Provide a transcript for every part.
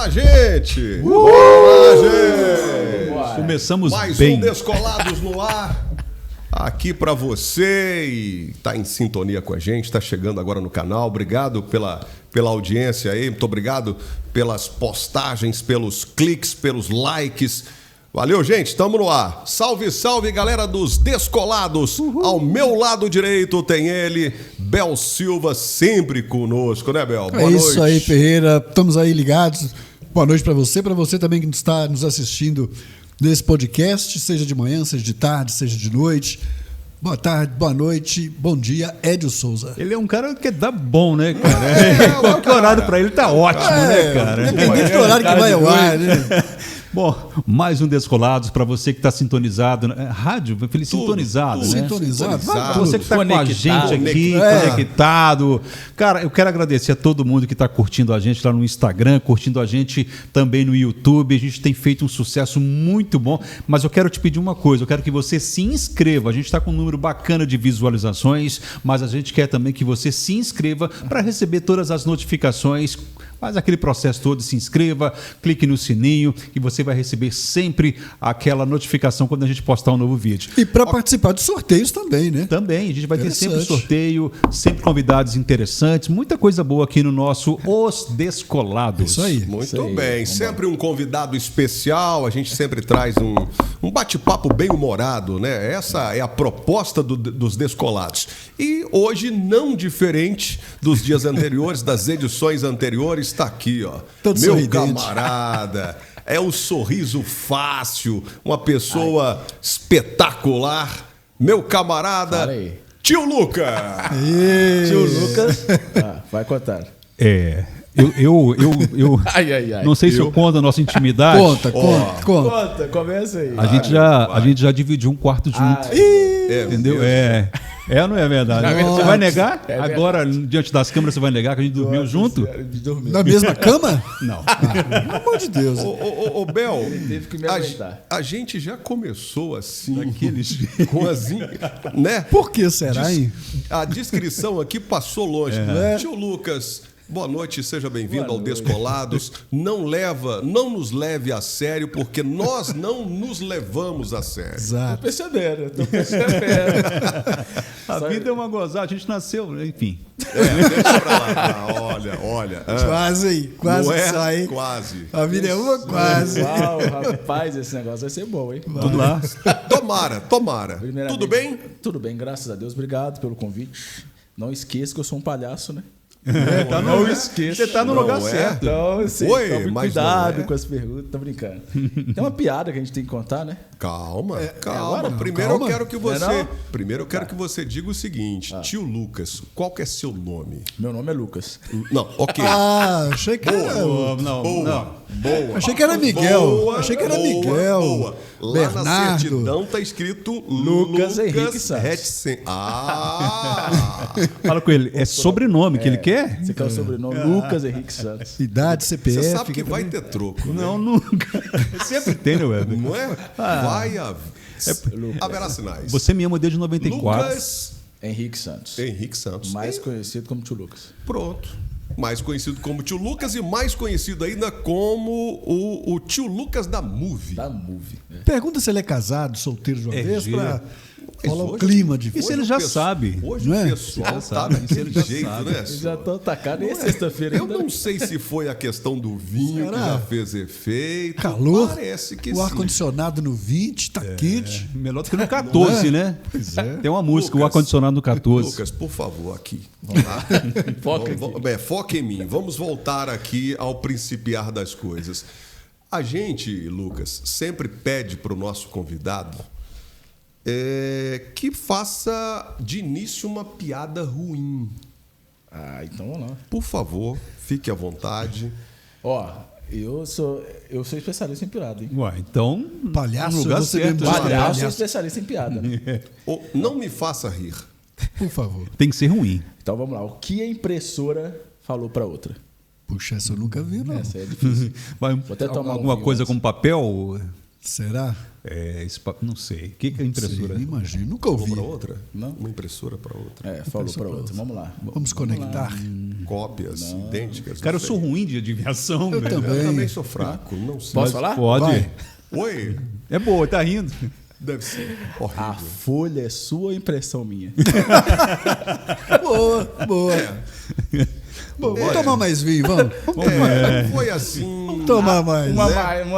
Olá, gente! Olá, gente! Começamos mais bem. Um Descolados no ar. Aqui para você e tá em sintonia com a gente, tá chegando agora no canal. Obrigado pela audiência aí, muito obrigado pelas postagens, pelos cliques, pelos likes. Valeu, gente, estamos no ar. Salve, salve, galera dos Descolados. Uhul. Ao meu lado direito tem ele, Bel Silva, sempre conosco, né, Bel? Boa noite. Isso aí, Ferreira. Estamos aí ligados. Boa noite para você também que está nos assistindo nesse podcast, seja de manhã, seja de tarde, seja de noite. Boa tarde, boa noite, bom dia, Edio Souza. Ele é um cara que dá bom, né, cara? Qualquer horário para ele tá ótimo, né, cara? Independente do horário que vai ao ar, né? Bom, mais um Descolados para você que está sintonizado. Rádio, sintonizado, né? Sintonizado. Você que está com a gente aqui, conectado. Cara, eu quero agradecer a todo mundo que está curtindo a gente lá no Instagram, curtindo a gente também no YouTube. A gente tem feito um sucesso muito bom, mas eu quero te pedir uma coisa, eu quero que você se inscreva. A gente está com um número bacana de visualizações, mas a gente quer também que você se inscreva para receber todas as notificações. Faz aquele processo todo, se inscreva, clique no sininho e você vai receber sempre aquela notificação quando a gente postar um novo vídeo. E para participar de sorteios também, né? Também, a gente vai ter sempre sorteio, sempre convidados interessantes, muita coisa boa aqui no nosso Os Descolados. Isso aí. Muito bem, sempre um convidado especial, a gente sempre traz um bate-papo bem humorado, né? Essa é a proposta dos Descolados. E hoje, não diferente dos dias anteriores, das edições anteriores, está aqui, ó. Todo meu sorridente. Camarada. É o sorriso fácil, uma pessoa espetacular. Meu camarada, Tio Lucas. Tio Lucas, vai contar. Eu não sei se eu conto a nossa intimidade. Conta. Começa aí. A gente já dividiu um quarto junto. Entendeu? Ou não é verdade? Você vai negar? Agora, diante das câmeras, você vai negar que a gente dormiu junto? Na mesma cama? Não. Pelo amor de Deus. Ô Bel, teve que me aguentar. A gente já começou assim, com assim, né? Por que será, hein? A descrição aqui passou longe. Tio Lucas, boa noite, seja bem-vindo ao Descolados. Não nos leve a sério, porque nós não nos levamos a sério. Exato. Tô percebendo. A vida é uma gozada, a gente nasceu, enfim. Deixa pra lá. Olha. Quase isso aí. Quase. A vida é uma quase. Uau, rapaz, esse negócio vai ser bom, hein? Vamos lá. Tomara. Tudo bem? Tudo bem, graças a Deus. Obrigado pelo convite. Não esqueça que eu sou um palhaço, né? Não esqueça. Você tá no lugar certo. Então, Oi, mas cuidado com as perguntas, tô brincando. Tem uma piada que a gente tem que contar, né? Calma. Primeiro eu quero que você diga o seguinte, Tio Lucas, qual que é seu nome? Meu nome é Lucas. Não, ok. Achei que era... Boa. Achei que era Miguel. Boa. Lá Bernardo. na certidão tá escrito Lucas Henrique Santos. Fala com ele, é sobrenome que ele quer? Você quer o sobrenome? Lucas Henrique Santos. Idade, CPF. Você sabe que vai ter troco, né? Não, nunca. Sempre tem, né, Weber? Não é? Vai haverá sinais. Você me ama desde 94. Lucas Henrique Santos. Mais conhecido como Tio Lucas. Pronto. Mais conhecido como Tio Lucas e mais conhecido ainda como o Tio Lucas da Movie. Pergunta se ele é casado, solteiro de uma vez, para rolar o clima de... Isso ele já sabe. Hoje o pessoal tá daquele jeito, né? Eles já estão atacados, nem sexta-feira. Eu não sei se foi a questão do vinho que já fez efeito. Calor, parece que o ar-condicionado no 20, tá quente. Melhor do que no 14, né? Pois é. Tem uma música, o ar-condicionado no 14. Lucas, por favor, aqui. Vamos lá. Foca em mim. Vamos voltar aqui ao principiar das coisas. A gente, Lucas, sempre pede para o nosso convidado que faça de início uma piada ruim. Então vamos lá. Por favor, fique à vontade. Eu sou especialista em piada, hein? Ué, então... Palhaço, no lugar certo. Palhaço é especialista em piada. Não me faça rir. Por favor. Tem que ser ruim. Então vamos lá. O que a impressora falou para outra? Puxa, essa eu nunca vi, não. Essa é difícil. Vou até tomar alguma coisa com papel? Será? Não sei. O que é a impressora? Imagina, nunca ouvi. Para outra? Não. Uma impressora para outra. Falou para outra. Vamos lá. Vamos conectar. cópias idênticas. Cara, eu sou ruim de adivinhação. Eu né? também. Eu também sou fraco, não sei. Posso falar? Pode. Vai. Oi? É boa, tá rindo. Deve ser horrível. A folha é sua ou impressão minha? Boa, boa. Vamos tomar mais vinho, vamos? Foi assim. Vamos tomar mais. Uma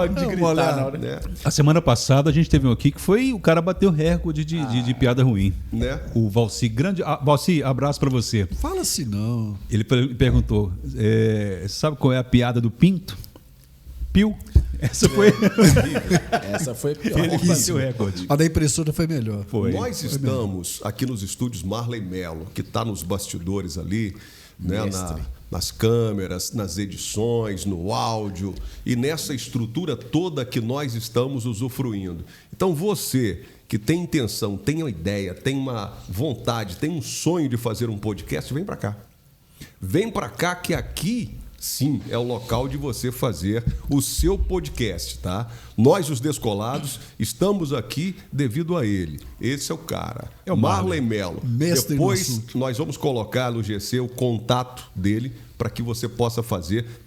de Vamos gritar olhar. na hora. Né? A semana passada a gente teve um aqui que foi o cara bateu recorde de piada ruim. Né? O Valci, Valci, abraço pra você. Fala assim não. Ele perguntou, sabe qual é a piada do pinto? Pio. Essa foi. Essa foi pior. Ele bateu o recorde. A da impressora foi melhor. Foi. Nós estamos aqui nos estúdios Marley Mello, que está nos bastidores ali, né, nas câmeras, nas edições, no áudio e nessa estrutura toda que nós estamos usufruindo. Então você que tem intenção, tem uma ideia, tem uma vontade, tem um sonho de fazer um podcast, vem para cá. Vem para cá que aqui sim é o local de você fazer o seu podcast, tá? Nós, os Descolados, estamos aqui devido a ele. Esse é o cara. É o Marley Mello. Mestre no Depois assunto. nós vamos colocar no GC o contato dele para que você possa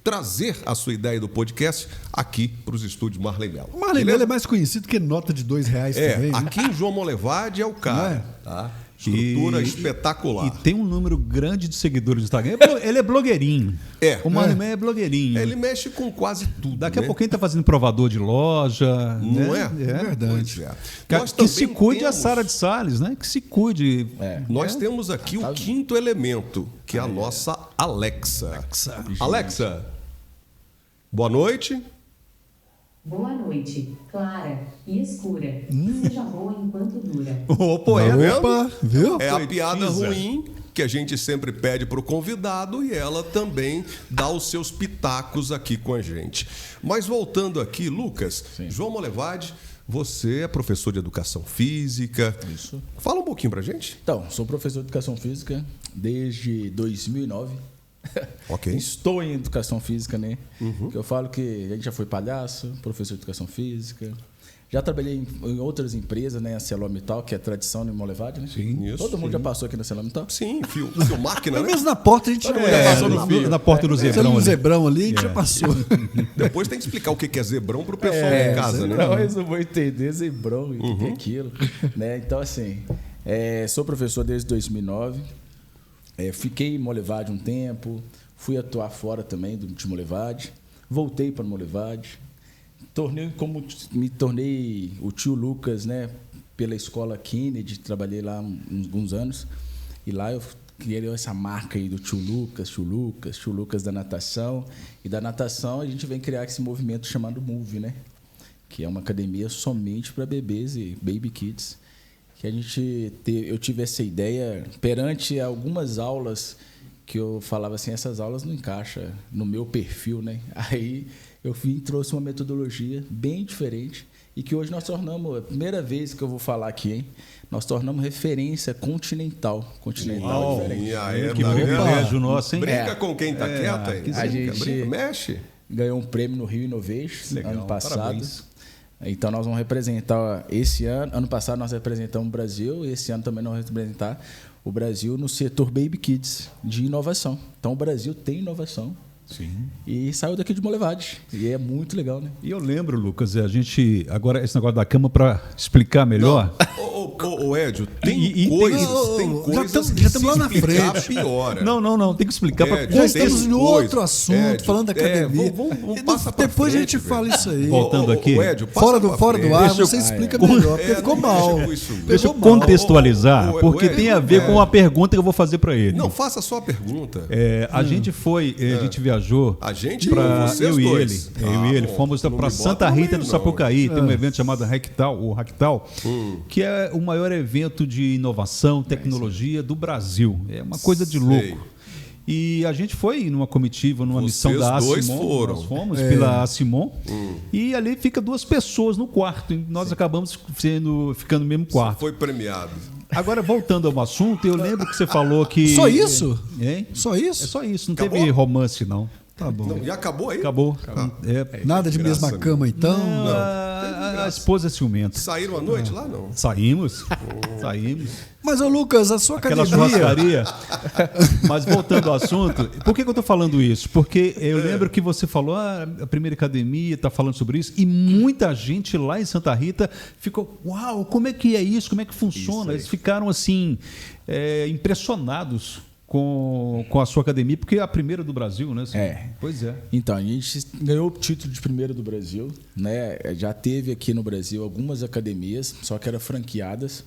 trazer a sua ideia do podcast aqui para os estúdios Marley Mello. O Marley Mello é mais conhecido que nota de R$2 também. Né? Aqui em João Molevade é o cara, tá? Estrutura espetacular. E tem um número grande de seguidores no Instagram. Ele é blogueirinho. O Marley Mello é blogueirinho. Ele mexe com quase tudo. Daqui a né? pouquinho ele tá fazendo provador de loja. Não né? é? Verdade. Pois é. Que Nós se também cuide a temos- Sara de Salles, né? Que se cuide. Nós temos aqui o quinto elemento, que é a nossa Alexa. Alexa, boa noite. Boa noite, clara e escura. Seja boa enquanto dura. Ô, poeta. vendo? Opa, viu? É a piada Poetisa. ruim que a gente sempre pede para o convidado e ela também dá os seus pitacos aqui com a gente. Mas voltando aqui, Lucas, João Molevade, você é professor de educação física. Isso. Fala um pouquinho pra gente. Então, sou professor de educação física desde 2009. Ok. Estou em educação física, né? Que eu falo que a gente já foi palhaço, professor de educação física. Já trabalhei em outras empresas, né? A Celomital, que é tradição no Molevade, né? Sim, isso, Todo mundo já passou aqui na Celomital? Sim, fio máquina, Pelo né? menos na porta a gente já passou no fio. Na porta do Você Zebrão no ali. Zebrão ali, a gente já passou. Depois tem que explicar o que é zebrão pro pessoal de casa, né? Não, eles não vão entender zebrão e o que é aquilo. Né? Então, assim, sou professor desde 2009. Fiquei em Molevade um tempo. Fui atuar fora também de Molevade. Voltei para Molevade. Me tornei o tio Lucas, né? Pela escola Kennedy. Trabalhei lá alguns anos. E lá eu criei essa marca aí do tio Lucas da natação. E da natação a gente vem criar esse movimento chamado Move, né? Que é uma academia somente para bebês e baby kids. Que eu tive essa ideia perante algumas aulas que eu falava assim, essas aulas não encaixam no meu perfil, né? Aí eu trouxe uma metodologia bem diferente e que hoje nós tornamos, a primeira vez que eu vou falar aqui, hein? Nós tornamos referência continental. Continental é diferente. Que tá vendo? privilégio nosso, hein? Brinca com quem tá quieto aí. A gente mexe. ganhou um prêmio no Rio Innovation Legal, ano passado. parabéns. Então nós vamos representar esse ano. Ano passado nós representamos o Brasil e esse ano também nós vamos representar o Brasil no setor Baby Kids de inovação. Então o Brasil tem inovação. Sim. E saiu daqui de Molevade. E é muito legal, né? E eu lembro, Lucas, a gente. Agora, esse negócio da cama, para explicar melhor. Ô, Edio, tem E coisas já que estamos lá na se explicar frente. piora. Não, tem que explicar para Édio, Já tem estamos em outro coisa. assunto, Édio, falando da academia. vamos passar pra Depois a frente, gente velho. fala isso aí. Voltando aqui. Édio, passa Fora pra do frente. ar, Deixa eu- você explica melhor, porque ficou não mal. mexa com isso, não. Deixa eu Pegou mal. contextualizar, Ô, porque Édio, tem a ver com a pergunta que eu vou fazer para ele. Não, faça só a pergunta. A gente a gente viajou. A gente pra, não, vocês eu e ele. dois. Eu e ele Bom, fomos não para me Santa bota no Rita meio, do não. Sapucaí. Tem um evento chamado Ractal, que é o maior evento de inovação, tecnologia do Brasil. É uma coisa de Sei. louco. E a gente foi numa comitiva, numa missão da dois Asimon. foram. Nós fomos pela Asimon. E ali fica 2 pessoas no quarto. E nós acabamos ficando no mesmo quarto. Foi premiado. Agora, voltando ao assunto, eu lembro que você falou que... Só isso? Hein? Só É isso? só isso, não Acabou? teve romance, não. Tá bom. Não, e acabou aí? Acabou. Nada de Graça, mesma né? cama, então? A A esposa é ciumenta. Saíram à noite lá, não? Saímos. Mas, ô Lucas, a sua Aquela academia... churrascaria. Mas voltando ao assunto, por que eu estou falando isso? Porque eu lembro que você falou, a primeira academia está falando sobre isso, e muita gente lá em Santa Rita ficou, uau, como é que é isso? Como é que funciona? Eles ficaram assim, impressionados com a sua academia, porque é a primeira do Brasil, né? Pois é. Então, a gente ganhou o título de primeiro do Brasil, né? Já teve aqui no Brasil algumas academias, só que eram franqueadas.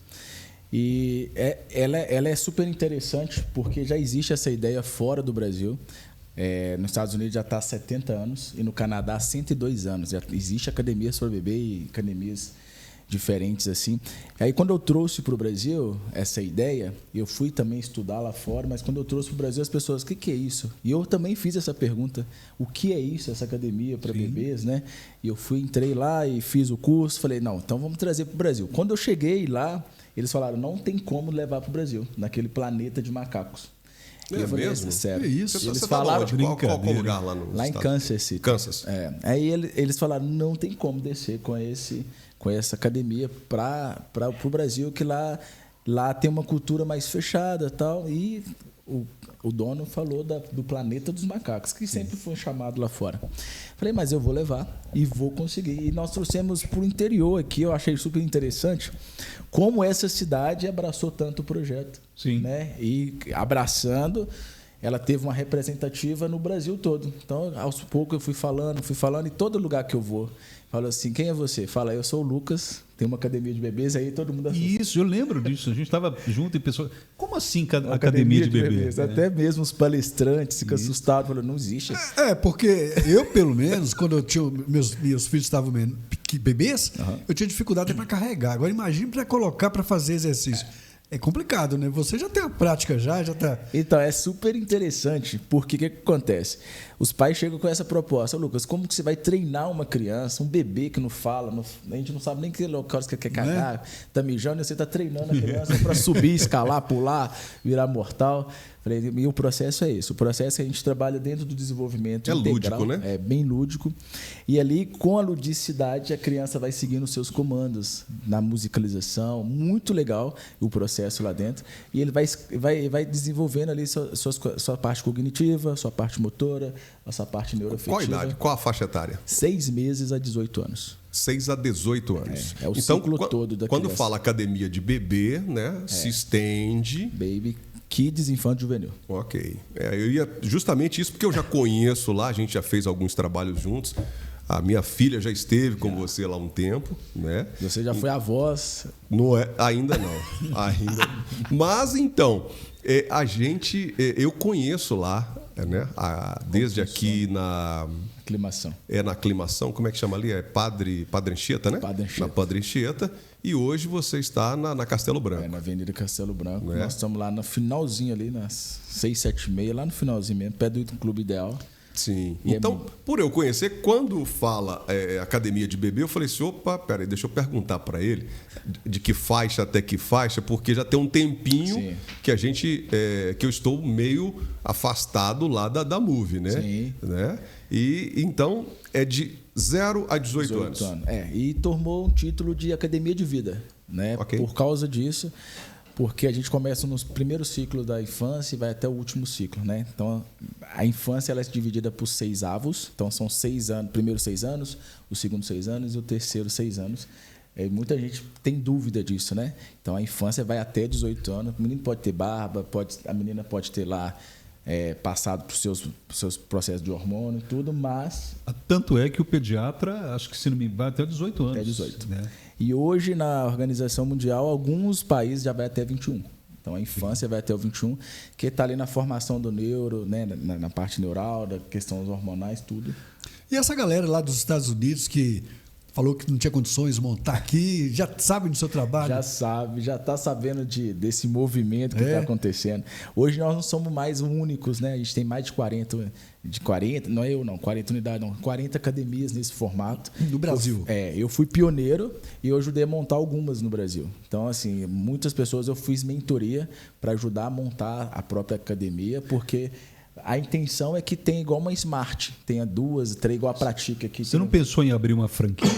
E ela é super interessante, porque já existe essa ideia fora do Brasil. Nos Estados Unidos já está há 70 anos e no Canadá há 102 anos. Já existe academias para bebê e academias diferentes assim. Aí quando eu trouxe para o Brasil essa ideia, eu fui também estudar lá fora, mas quando eu trouxe para o Brasil as pessoas, o que é isso? E eu também fiz essa pergunta, o que é isso, essa academia para bebês, né? E eu entrei lá e fiz o curso, falei, não, então vamos trazer para o Brasil. Quando eu cheguei lá, eles falaram, não tem como levar para o Brasil, naquele planeta de macacos. É falei, mesmo? Sério. Que isso? Eles Você falaram, qual lugar lá no lá em estado? Kansas City. Kansas. Aí eles falaram, não tem como descer com essa academia para o Brasil, que lá tem uma cultura mais fechada, tal. E o dono falou do planeta dos macacos, que sempre foi chamado lá fora. Falei, mas eu vou levar e vou conseguir. E nós trouxemos para o interior aqui, eu achei super interessante como essa cidade abraçou tanto o projeto. Sim. Né? E abraçando, ela teve uma representativa no Brasil todo. Então, aos poucos eu fui falando, e todo lugar que eu vou, falo assim, quem é você? Fala, eu sou o Lucas, tenho uma academia de bebês, aí todo mundo assusta. Isso, eu lembro disso. A gente estava junto e pessoas. Como assim academia de bebês? Até mesmo os palestrantes ficam assustados, falando, não existe. Porque eu, pelo menos, quando eu tinha meus filhos estavam bebês, eu tinha dificuldade para carregar. Agora imagine para colocar para fazer exercício. É complicado, né? Você já tem a prática, já está... Então, é super interessante, porque o que acontece? Os pais chegam com essa proposta. Lucas, como que você vai treinar uma criança, um bebê que não fala, a gente não sabe nem que local você quer cagar, tá mijando, e você está treinando a criança para subir, escalar, pular, virar mortal. Falei, e o processo é esse. O processo é que a gente trabalha dentro do desenvolvimento integral. Lúdico, né? É bem lúdico. E ali, com a ludicidade, a criança vai seguindo os seus comandos na musicalização. Muito legal o processo lá dentro. E ele vai desenvolvendo ali sua parte cognitiva, sua parte motora, a sua parte neuroafetiva. Qual a idade? Qual a faixa etária? 6 meses a 18 anos. 6 a 18 anos. É o então, ciclo todo da quando criança. fala academia de bebê, né? Se estende... Baby Kids, Infanto Juvenil. Ok. Eu ia justamente isso, porque eu já conheço lá, a gente já fez alguns trabalhos juntos. A minha filha já esteve com você lá um tempo, né? Você já foi a voz? Não é, ainda não. Ainda. Mas então, eu conheço lá, né? Desde aqui na Aclimação. na aclimação, como é que chama ali? É Padre Anchieta, né? Padre Anchieta. Na Padre Anchieta. E hoje você está na Castelo Branco. Na Avenida Castelo Branco. É. Nós estamos lá no finalzinho ali, nas 6, 7 e meia, lá no finalzinho mesmo, perto do Clube Ideal. Sim. E então, por eu conhecer, quando fala academia de bebê, eu falei assim, opa, peraí, deixa eu perguntar para ele de que faixa até que faixa, porque já tem um tempinho Sim. que a gente, que eu estou meio afastado lá da Move, né? Sim. Né? E então é de 0 a 18 anos. E tomou um título de academia de vida, né? Ok. Por causa disso, porque a gente começa nos primeiros ciclos da infância e vai até o último ciclo, né? Então, a infância ela é dividida por 6 avos, então são 6 anos, primeiro 6 anos, o segundo 6 anos e o terceiro 6 anos. Muita gente tem dúvida disso, né? Então, a infância vai até 18 anos, o menino pode ter barba, a menina pode ter lá passado por seus processos de hormônio e tudo, mas... Tanto é que o pediatra, acho que se não me engano, vai até 18 anos. Até 18. Né? E hoje, na Organização Mundial, alguns países já vai até 21. Então, a infância vai até o 21, que está ali na formação do neuro, né, na parte neural, da questão dos hormonais, tudo. E essa galera lá dos Estados Unidos que falou que não tinha condições de montar aqui, já sabe do seu trabalho? Já sabe, já está sabendo desse movimento que está acontecendo. Hoje nós não somos mais únicos, né? A gente tem mais de 40, não é eu não, 40 unidades não, 40 academias nesse formato. No Brasil? Eu fui pioneiro e eu ajudei a montar algumas no Brasil. Então, assim, muitas pessoas eu fiz mentoria para ajudar a montar a própria academia, porque a intenção é que tenha igual uma Smart, tenha 2, 3, igual a Pratica aqui. Você não pensou em abrir uma franquia?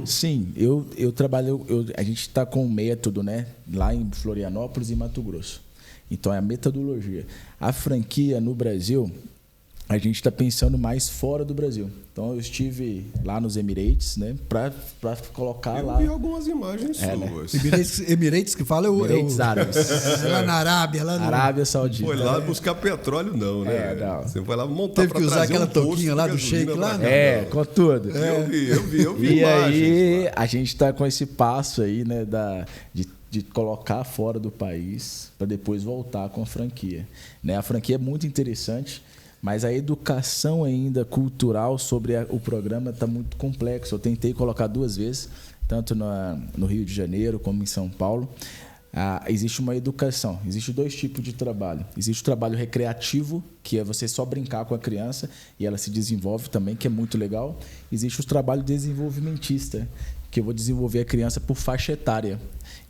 Sim, eu trabalho, a gente está com um método, né, lá em Florianópolis e Mato Grosso. Então é a metodologia. A franquia no Brasil, a gente está pensando mais fora do Brasil. Então eu estive lá nos Emirates, né, para colocar lá. Eu vi algumas imagens suas. Né? Emirates que fala Emirates Árabes. Lá na Arábia, lá no... Arábia Saudita. Foi lá buscar petróleo, não, né? Não. Você foi lá montar. Teve que usar aquela touquinha lá do Sheik lá, né? Com tudo. Eu vi E imagens, aí a gente está com esse passo aí, né, de colocar fora do país para depois voltar com a franquia. Né? A franquia é muito interessante, mas a educação ainda cultural sobre o programa está muito complexo. Eu tentei colocar 2 vezes, tanto no Rio de Janeiro como em São Paulo. Existe uma educação, existe 2 tipos de trabalho. Existe o trabalho recreativo, que é você só brincar com a criança e ela se desenvolve também, que é muito legal. Existe o trabalho desenvolvimentista, que eu vou desenvolver a criança por faixa etária.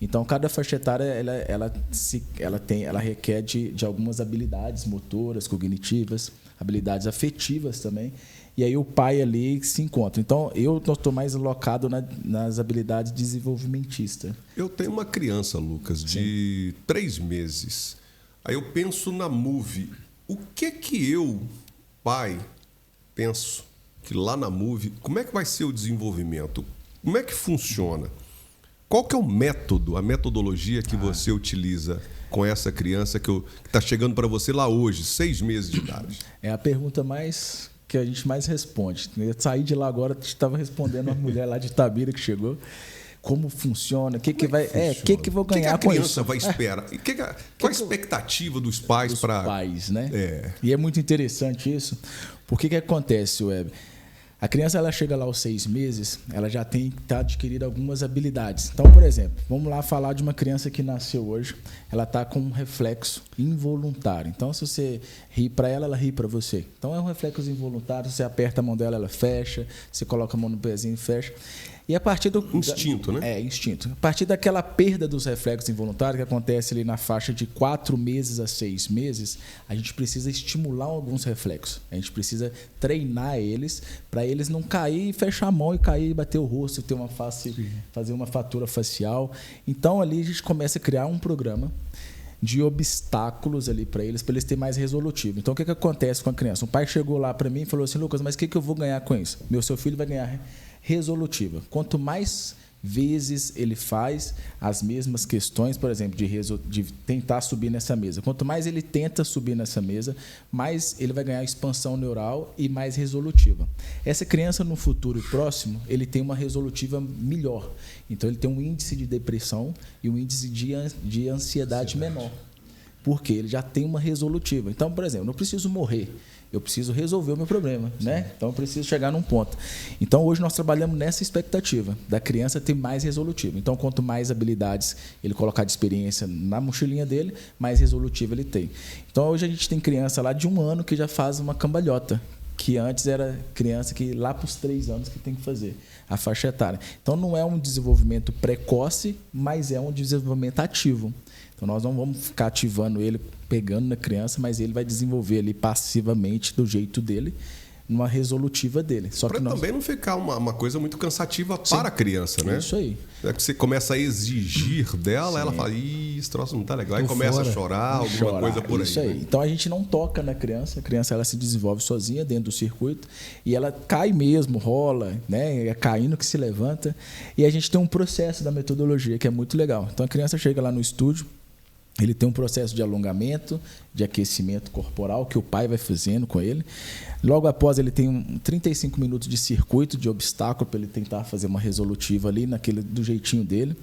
Então, cada faixa etária ela requer de algumas habilidades motoras, cognitivas, habilidades afetivas também. E aí o pai ali se encontra. Então, eu estou mais alocado nas habilidades desenvolvimentistas. Eu tenho uma criança, Lucas, de 3 meses. Aí eu penso na Move. O que eu, pai, penso que lá na Move, como é que vai ser o desenvolvimento? Como é que funciona? Qual que é o método, a metodologia que você utiliza com essa criança que está chegando para você lá hoje, 6 meses de idade? É a pergunta que a gente mais responde. Eu saí de lá agora, estava respondendo uma mulher lá de Itabira que chegou. Como funciona? O que vou ganhar com isso? O que a criança vai esperar? Qual a expectativa dos pais para... Dos pais, né? É. E é muito interessante isso. Por que acontece, Web? A criança ela chega lá aos 6 meses, ela já tem que estar adquirindo algumas habilidades. Então, por exemplo, vamos lá falar de uma criança que nasceu hoje, ela está com um reflexo involuntário. Então, se você rir para ela, ela ri para você. Então, é um reflexo involuntário, você aperta a mão dela, ela fecha, você coloca a mão no pezinho e fecha. E a partir do... Instinto, né? Instinto. A partir daquela perda dos reflexos involuntários, que acontece ali na faixa de 4 meses a 6 meses, a gente precisa estimular alguns reflexos. A gente precisa treinar eles para eles não cair e fechar a mão e cair e bater o rosto, ter uma face, fazer uma fatura facial. Então, ali a gente começa a criar um programa de obstáculos ali para eles terem mais resolutivo. Então, o que acontece com a criança? Um pai chegou lá para mim e falou assim, Lucas, mas o que eu vou ganhar com isso? Seu filho vai ganhar resolutiva. Quanto mais vezes ele faz as mesmas questões, por exemplo, de tentar subir nessa mesa. Quanto mais ele tenta subir nessa mesa, mais ele vai ganhar expansão neural e mais resolutiva. Essa criança, no futuro próximo, ele tem uma resolutiva melhor. Então, ele tem um índice de depressão e um índice de ansiedade menor. Porque ele já tem uma resolutiva. Então, por exemplo, eu não preciso morrer. Eu preciso resolver o meu problema, né? Então, eu preciso chegar num ponto. Então, hoje nós trabalhamos nessa expectativa da criança ter mais resolutiva. Então, quanto mais habilidades ele colocar de experiência na mochilinha dele, mais resolutiva ele tem. Então, hoje a gente tem criança lá de 1 ano que já faz uma cambalhota, que antes era criança que lá para os 3 anos que tem que fazer a faixa etária. Então, não é um desenvolvimento precoce, mas é um desenvolvimento ativo. Então, nós não vamos ficar ativando ele, pegando na criança, mas ele vai desenvolver ali passivamente, do jeito dele, numa resolutiva dele. Para também não ficar uma coisa muito cansativa para a criança, né? Isso aí. É que você começa a exigir dela, ela fala, esse troço não tá legal. Aí começa a chorar, coisa por aí. Isso aí. Né? Então, a gente não toca na criança. A criança ela se desenvolve sozinha dentro do circuito e ela cai mesmo, rola, né? É caindo que se levanta. E a gente tem um processo da metodologia que é muito legal. Então, a criança chega lá no estúdio, ele tem um processo de alongamento, de aquecimento corporal, que o pai vai fazendo com ele. Logo após, ele tem 35 minutos de circuito, de obstáculo, para ele tentar fazer uma resolutiva ali, do jeitinho dele.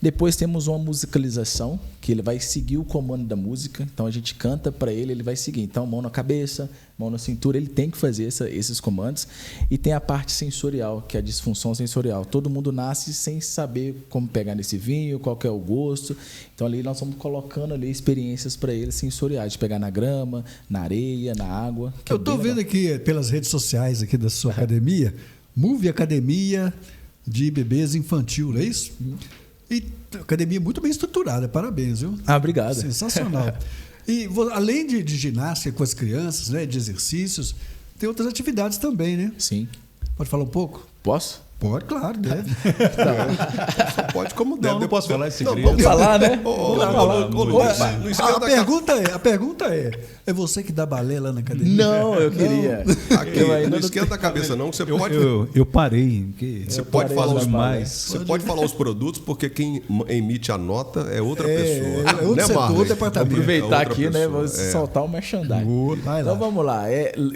Depois temos uma musicalização, que ele vai seguir o comando da música. Então, a gente canta para ele, ele vai seguir. Então, mão na cabeça, mão na cintura, ele tem que fazer esses comandos. E tem a parte sensorial, que é a disfunção sensorial. Todo mundo nasce sem saber como pegar nesse vinho, qual que é o gosto. Então, ali nós vamos colocando ali experiências para ele sensoriais, de pegar na grama, na areia, na água. Eu estou vendo aqui pelas redes sociais aqui da sua academia, Move Academia de Bebês Infantil, não é isso? E academia muito bem estruturada, parabéns, viu? Obrigado. Sensacional. E além de ginástica com as crianças, né, de exercícios, tem outras atividades também, né? Sim. Pode falar um pouco? Posso? Pode, claro, deve. Só pode como deve. Não posso falar esse Não, segredo. Vamos falar, né? A pergunta é você que dá balé lá na academia? Não, eu queria. Aqui, Eu ainda não não esquenta a cabeça não, que você pode... Eu parei. Porque Você pode falar os mais. Você pode falar os produtos, porque quem emite a nota é outra pessoa. É outro setor, Marley? outro departamento. Aproveitar outra aqui, né? pessoa, Vou soltar o merchandising. Vai lá. Então vamos lá.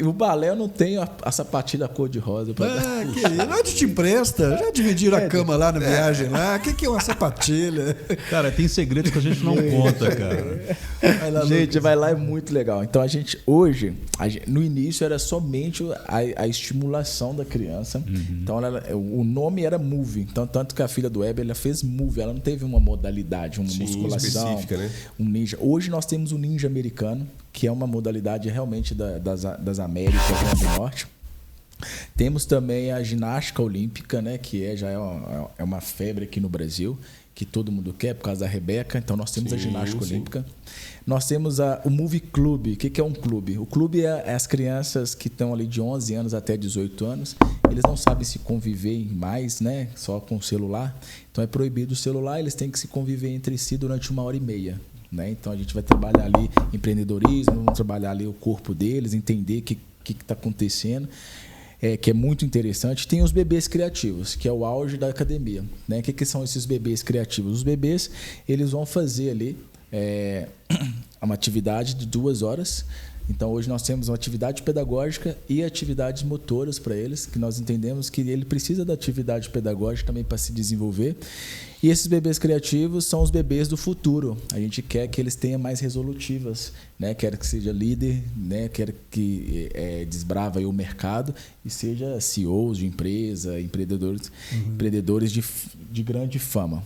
O balé eu não tenho a sapatilha cor-de-rosa pra dar. Que isso? Onde te empresta? Já dividiram a cama lá na viagem lá. O que é uma sapatilha? Cara, tem segredos que a gente não conta, cara. Vai lá, Gente, vai lá, é muito legal. Então hoje, no início era somente a estimulação da criança. Então o nome era Move. Então, tanto que a filha do Weber, ela fez Move, ela não teve uma modalidade, uma musculação, específica, né? um ninja. Hoje nós temos o ninja americano, que é uma modalidade realmente das Américas, né, do Norte. Temos também a ginástica olímpica, né, que já é uma febre aqui no Brasil, que todo mundo quer por causa da Rebeca. Então nós temos a ginástica olímpica. Nós temos o Movie Club. O que é um clube? O clube é as crianças que estão ali de 11 anos até 18 anos. Eles não sabem se conviver mais, né, só com o celular. Então é proibido o celular, eles têm que se conviver entre si durante 1h30. Né? Então a gente vai trabalhar ali empreendedorismo, vamos trabalhar ali o corpo deles, entender o que está acontecendo. Que é muito interessante. Tem os bebês criativos, que é o auge da academia. Né? O que são esses bebês criativos? Os bebês, eles vão fazer ali uma atividade de 2 horas. Então, hoje nós temos uma atividade pedagógica e atividades motoras para eles, que nós entendemos que ele precisa da atividade pedagógica também para se desenvolver. E esses bebês criativos são os bebês do futuro. A gente quer que eles tenham mais resolutivas, né? Quer que seja líder, né? Quer que desbrava aí o mercado e seja CEOs de empresa, empreendedores de grande fama.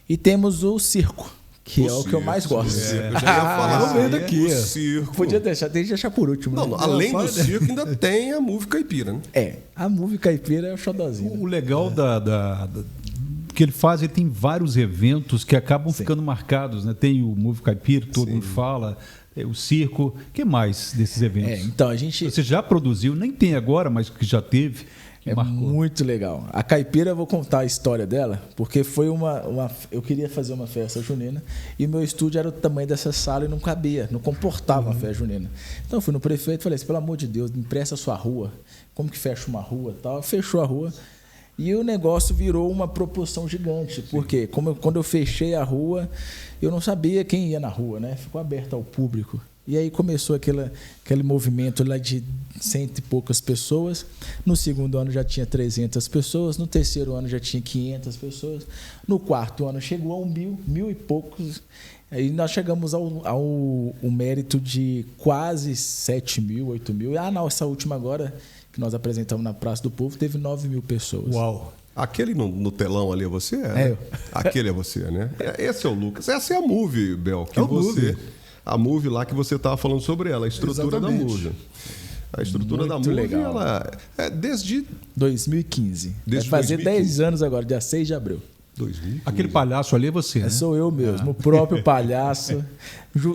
E temos o circo, que é o que eu mais gosto. Eu já ia falar vendo aqui. o circo. Podia deixar por último. Não, né? além do circo, ainda tem a Move Caipira, né? A Move Caipira é o xodózinho. O legal que ele faz, ele tem vários eventos que acabam ficando marcados, né? Tem o Move Caipira, todo mundo fala, o circo. O que mais desses eventos? Então a gente... Você já produziu, nem tem agora, mas que já teve. Marcou. Muito legal. A Caipira, eu vou contar a história dela, porque foi eu queria fazer uma festa junina e meu estúdio era o tamanho dessa sala e não cabia, não comportava uma festa junina. Então eu fui no prefeito e falei assim, pelo amor de Deus, me empresta a sua rua. Como que fecha uma rua e tal? Fechou a rua. E o negócio virou uma proporção gigante, porque quando eu fechei a rua, eu não sabia quem ia na rua, né? Ficou aberto ao público. E aí começou aquele movimento lá de 100 e poucas pessoas. No segundo ano já tinha 300 pessoas. No terceiro ano já tinha 500 pessoas. No quarto ano chegou a 1.000 e poucos. Aí nós chegamos ao mérito de quase 7.000, 8.000. Não, essa última agora, que nós apresentamos na Praça do Povo, teve 9.000 pessoas. Uau! Aquele no telão ali é você? Né? Aquele é você, né? Esse é o Lucas. Essa é a Move, Bel. Que Move. A Move lá que você estava falando sobre ela, a estrutura da Move. A estrutura da Move, legal. Ela é desde 2015. Vai fazer 10 anos agora, dia 6 de abril. 2015. Aquele palhaço ali é você, né? Sou eu mesmo, o próprio palhaço.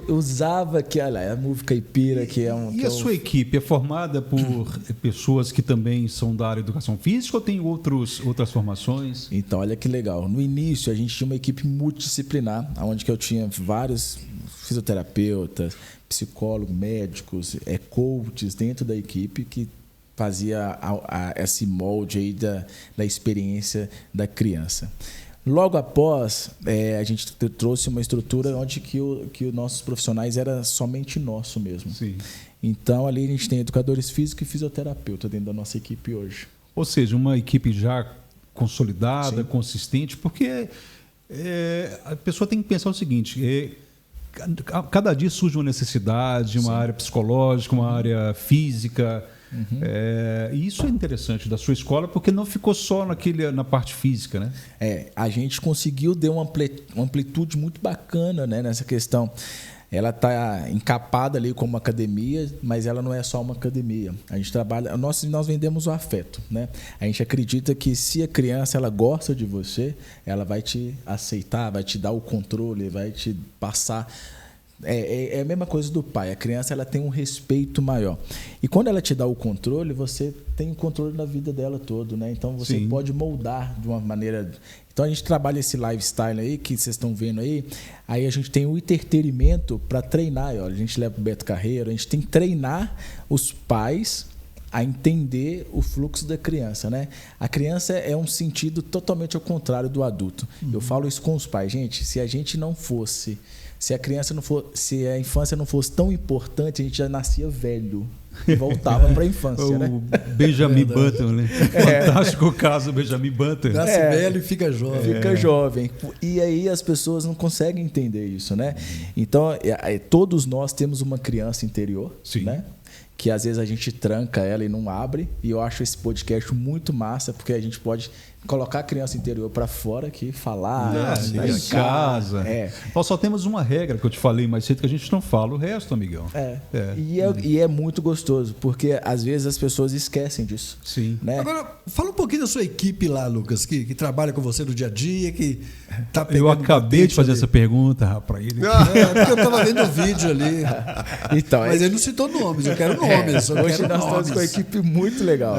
Usava a Move Caipira, que é um... E a sua equipe é formada por pessoas que também são da área de educação física ou tem outras formações? Então, olha que legal. No início, a gente tinha uma equipe multidisciplinar, onde que eu tinha vários fisioterapeutas, psicólogos, médicos, coaches dentro da equipe que fazia esse molde aí da experiência da criança. Logo após, a gente trouxe uma estrutura onde que os nossos profissionais era somente nosso mesmo. Sim. Então, ali a gente tem educadores físicos e fisioterapeuta dentro da nossa equipe hoje. Ou seja, uma equipe já consolidada, Sim. consistente, porque a pessoa tem que pensar o seguinte, cada dia surge uma necessidade, uma área psicológica, uma área física. E isso é interessante da sua escola, porque não ficou só na parte física, né? A gente conseguiu dar uma amplitude muito bacana, né, nessa questão. Ela está encapada ali como academia, mas ela não é só uma academia. A gente trabalha, nós vendemos o afeto, né? A gente acredita que se a criança ela gosta de você, ela vai te aceitar, vai te dar o controle, vai te passar É a mesma coisa do pai. A criança ela tem um respeito maior. E quando ela te dá o controle, você tem o controle da vida dela todo, né? Então você pode moldar de uma maneira. Então a gente trabalha esse lifestyle aí que vocês estão vendo aí. Aí a gente tem o entretenimento para treinar. Olha, a gente leva o Beto Carreiro, a gente tem que treinar os pais a entender o fluxo da criança, né? A criança é um sentido totalmente ao contrário do adulto. Eu falo isso com os pais, gente. Se a gente não fosse, se a criança não fosse, se a infância não fosse tão importante, a gente já nascia velho e voltava para a infância, né? O Benjamin Button, né? Fantástico caso, Benjamin Button. Nasce velho e fica jovem. Fica jovem. E aí as pessoas não conseguem entender isso, né? Então, todos nós temos uma criança interior, né? Que às vezes a gente tranca ela e não abre. E eu acho esse podcast muito massa, porque a gente pode colocar a criança interior para fora aqui, falar, em casa. Nós só temos uma regra que eu te falei mais cedo, que a gente não fala o resto, amigão. E é muito gostoso, porque às vezes as pessoas esquecem disso. Sim. Né? Agora, fala um pouquinho da sua equipe lá, Lucas, que trabalha com você no dia a dia, que tá pegando. Eu acabei de fazer essa pergunta, rapaz. Porque eu estava vendo o vídeo ali. Então, mas ele não citou nomes, eu quero nomes. Hoje nós estamos com uma equipe muito legal.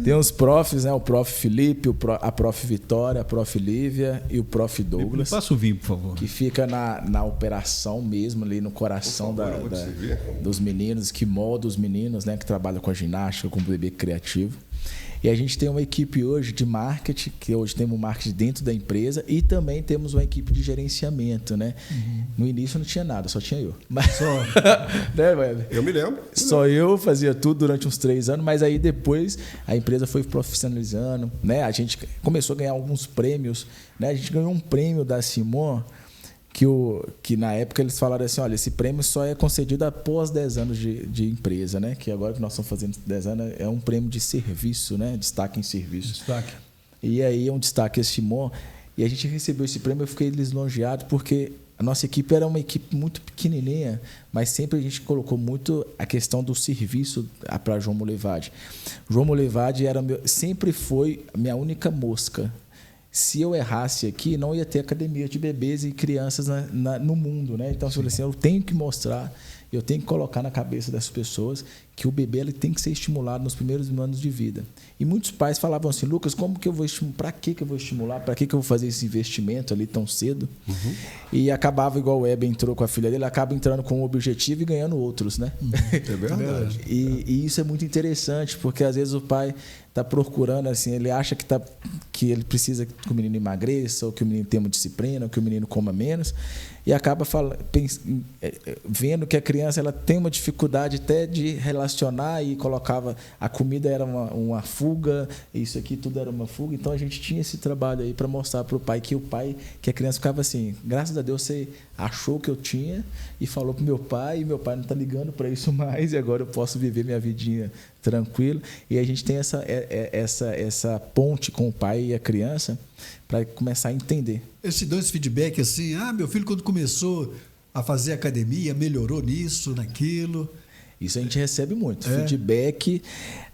Tem os profs, né? O prof. Felipe, a prof. Vitória, a prof. Lívia e o prof. Douglas. Passa o vinho, por favor. Que fica na operação mesmo, ali no coração dos meninos, que molda os meninos, né? Que trabalha com a ginástica, com o bebê criativo. E a gente tem uma equipe hoje de marketing, que hoje temos marketing dentro da empresa, e também temos uma equipe de gerenciamento, né? No início não tinha nada, só tinha eu. Mas, né, eu me lembro. Só eu fazia tudo durante uns 3 anos, mas aí depois a empresa foi profissionalizando, né? A gente começou a ganhar alguns prêmios, né? A gente ganhou um prêmio da Simon, que na época eles falaram assim, olha, esse prêmio só é concedido após 10 anos de empresa, né? Que agora que nós estamos fazendo 10 anos é um prêmio de serviço, né? Destaque em serviço. Destaque. E aí é um destaque esse Simon. E a gente recebeu esse prêmio, eu fiquei lisonjeado, porque a nossa equipe era uma equipe muito pequenininha, mas sempre a gente colocou muito a questão do serviço para João Molevade. João Molevade sempre foi a minha única mosca. Se eu errasse aqui, não ia ter academia de bebês e crianças no mundo, né? Então, eu falei assim, eu tenho que mostrar, eu tenho que colocar na cabeça das pessoas que o bebê ele tem que ser estimulado nos primeiros anos de vida. E muitos pais falavam assim, Lucas, como que eu vou estimular? Para que eu vou estimular? Para que eu vou fazer esse investimento ali tão cedo? E acabava, igual o Web entrou com a filha dele, acaba entrando com um objetivo e ganhando outros, né? É verdade. E isso é muito interessante, porque às vezes o pai está procurando, assim, ele acha que ele precisa que o menino emagreça, ou que o menino tenha uma disciplina, ou que o menino coma menos, e acaba vendo que a criança ela tem uma dificuldade até de relacionar, e colocava a comida era uma fuga, isso aqui tudo era uma fuga. Então a gente tinha esse trabalho aí para mostrar para o pai que a criança ficava assim, graças a Deus você achou que eu tinha e falou para o meu pai, e meu pai não está ligando para isso mais, e agora eu posso viver minha vidinha tranquilo. E a gente tem essa ponte com o pai e a criança para começar a entender. Eles te dão esse feedback assim, meu filho quando começou a fazer academia, melhorou nisso, naquilo. Isso a gente recebe muito. Feedback.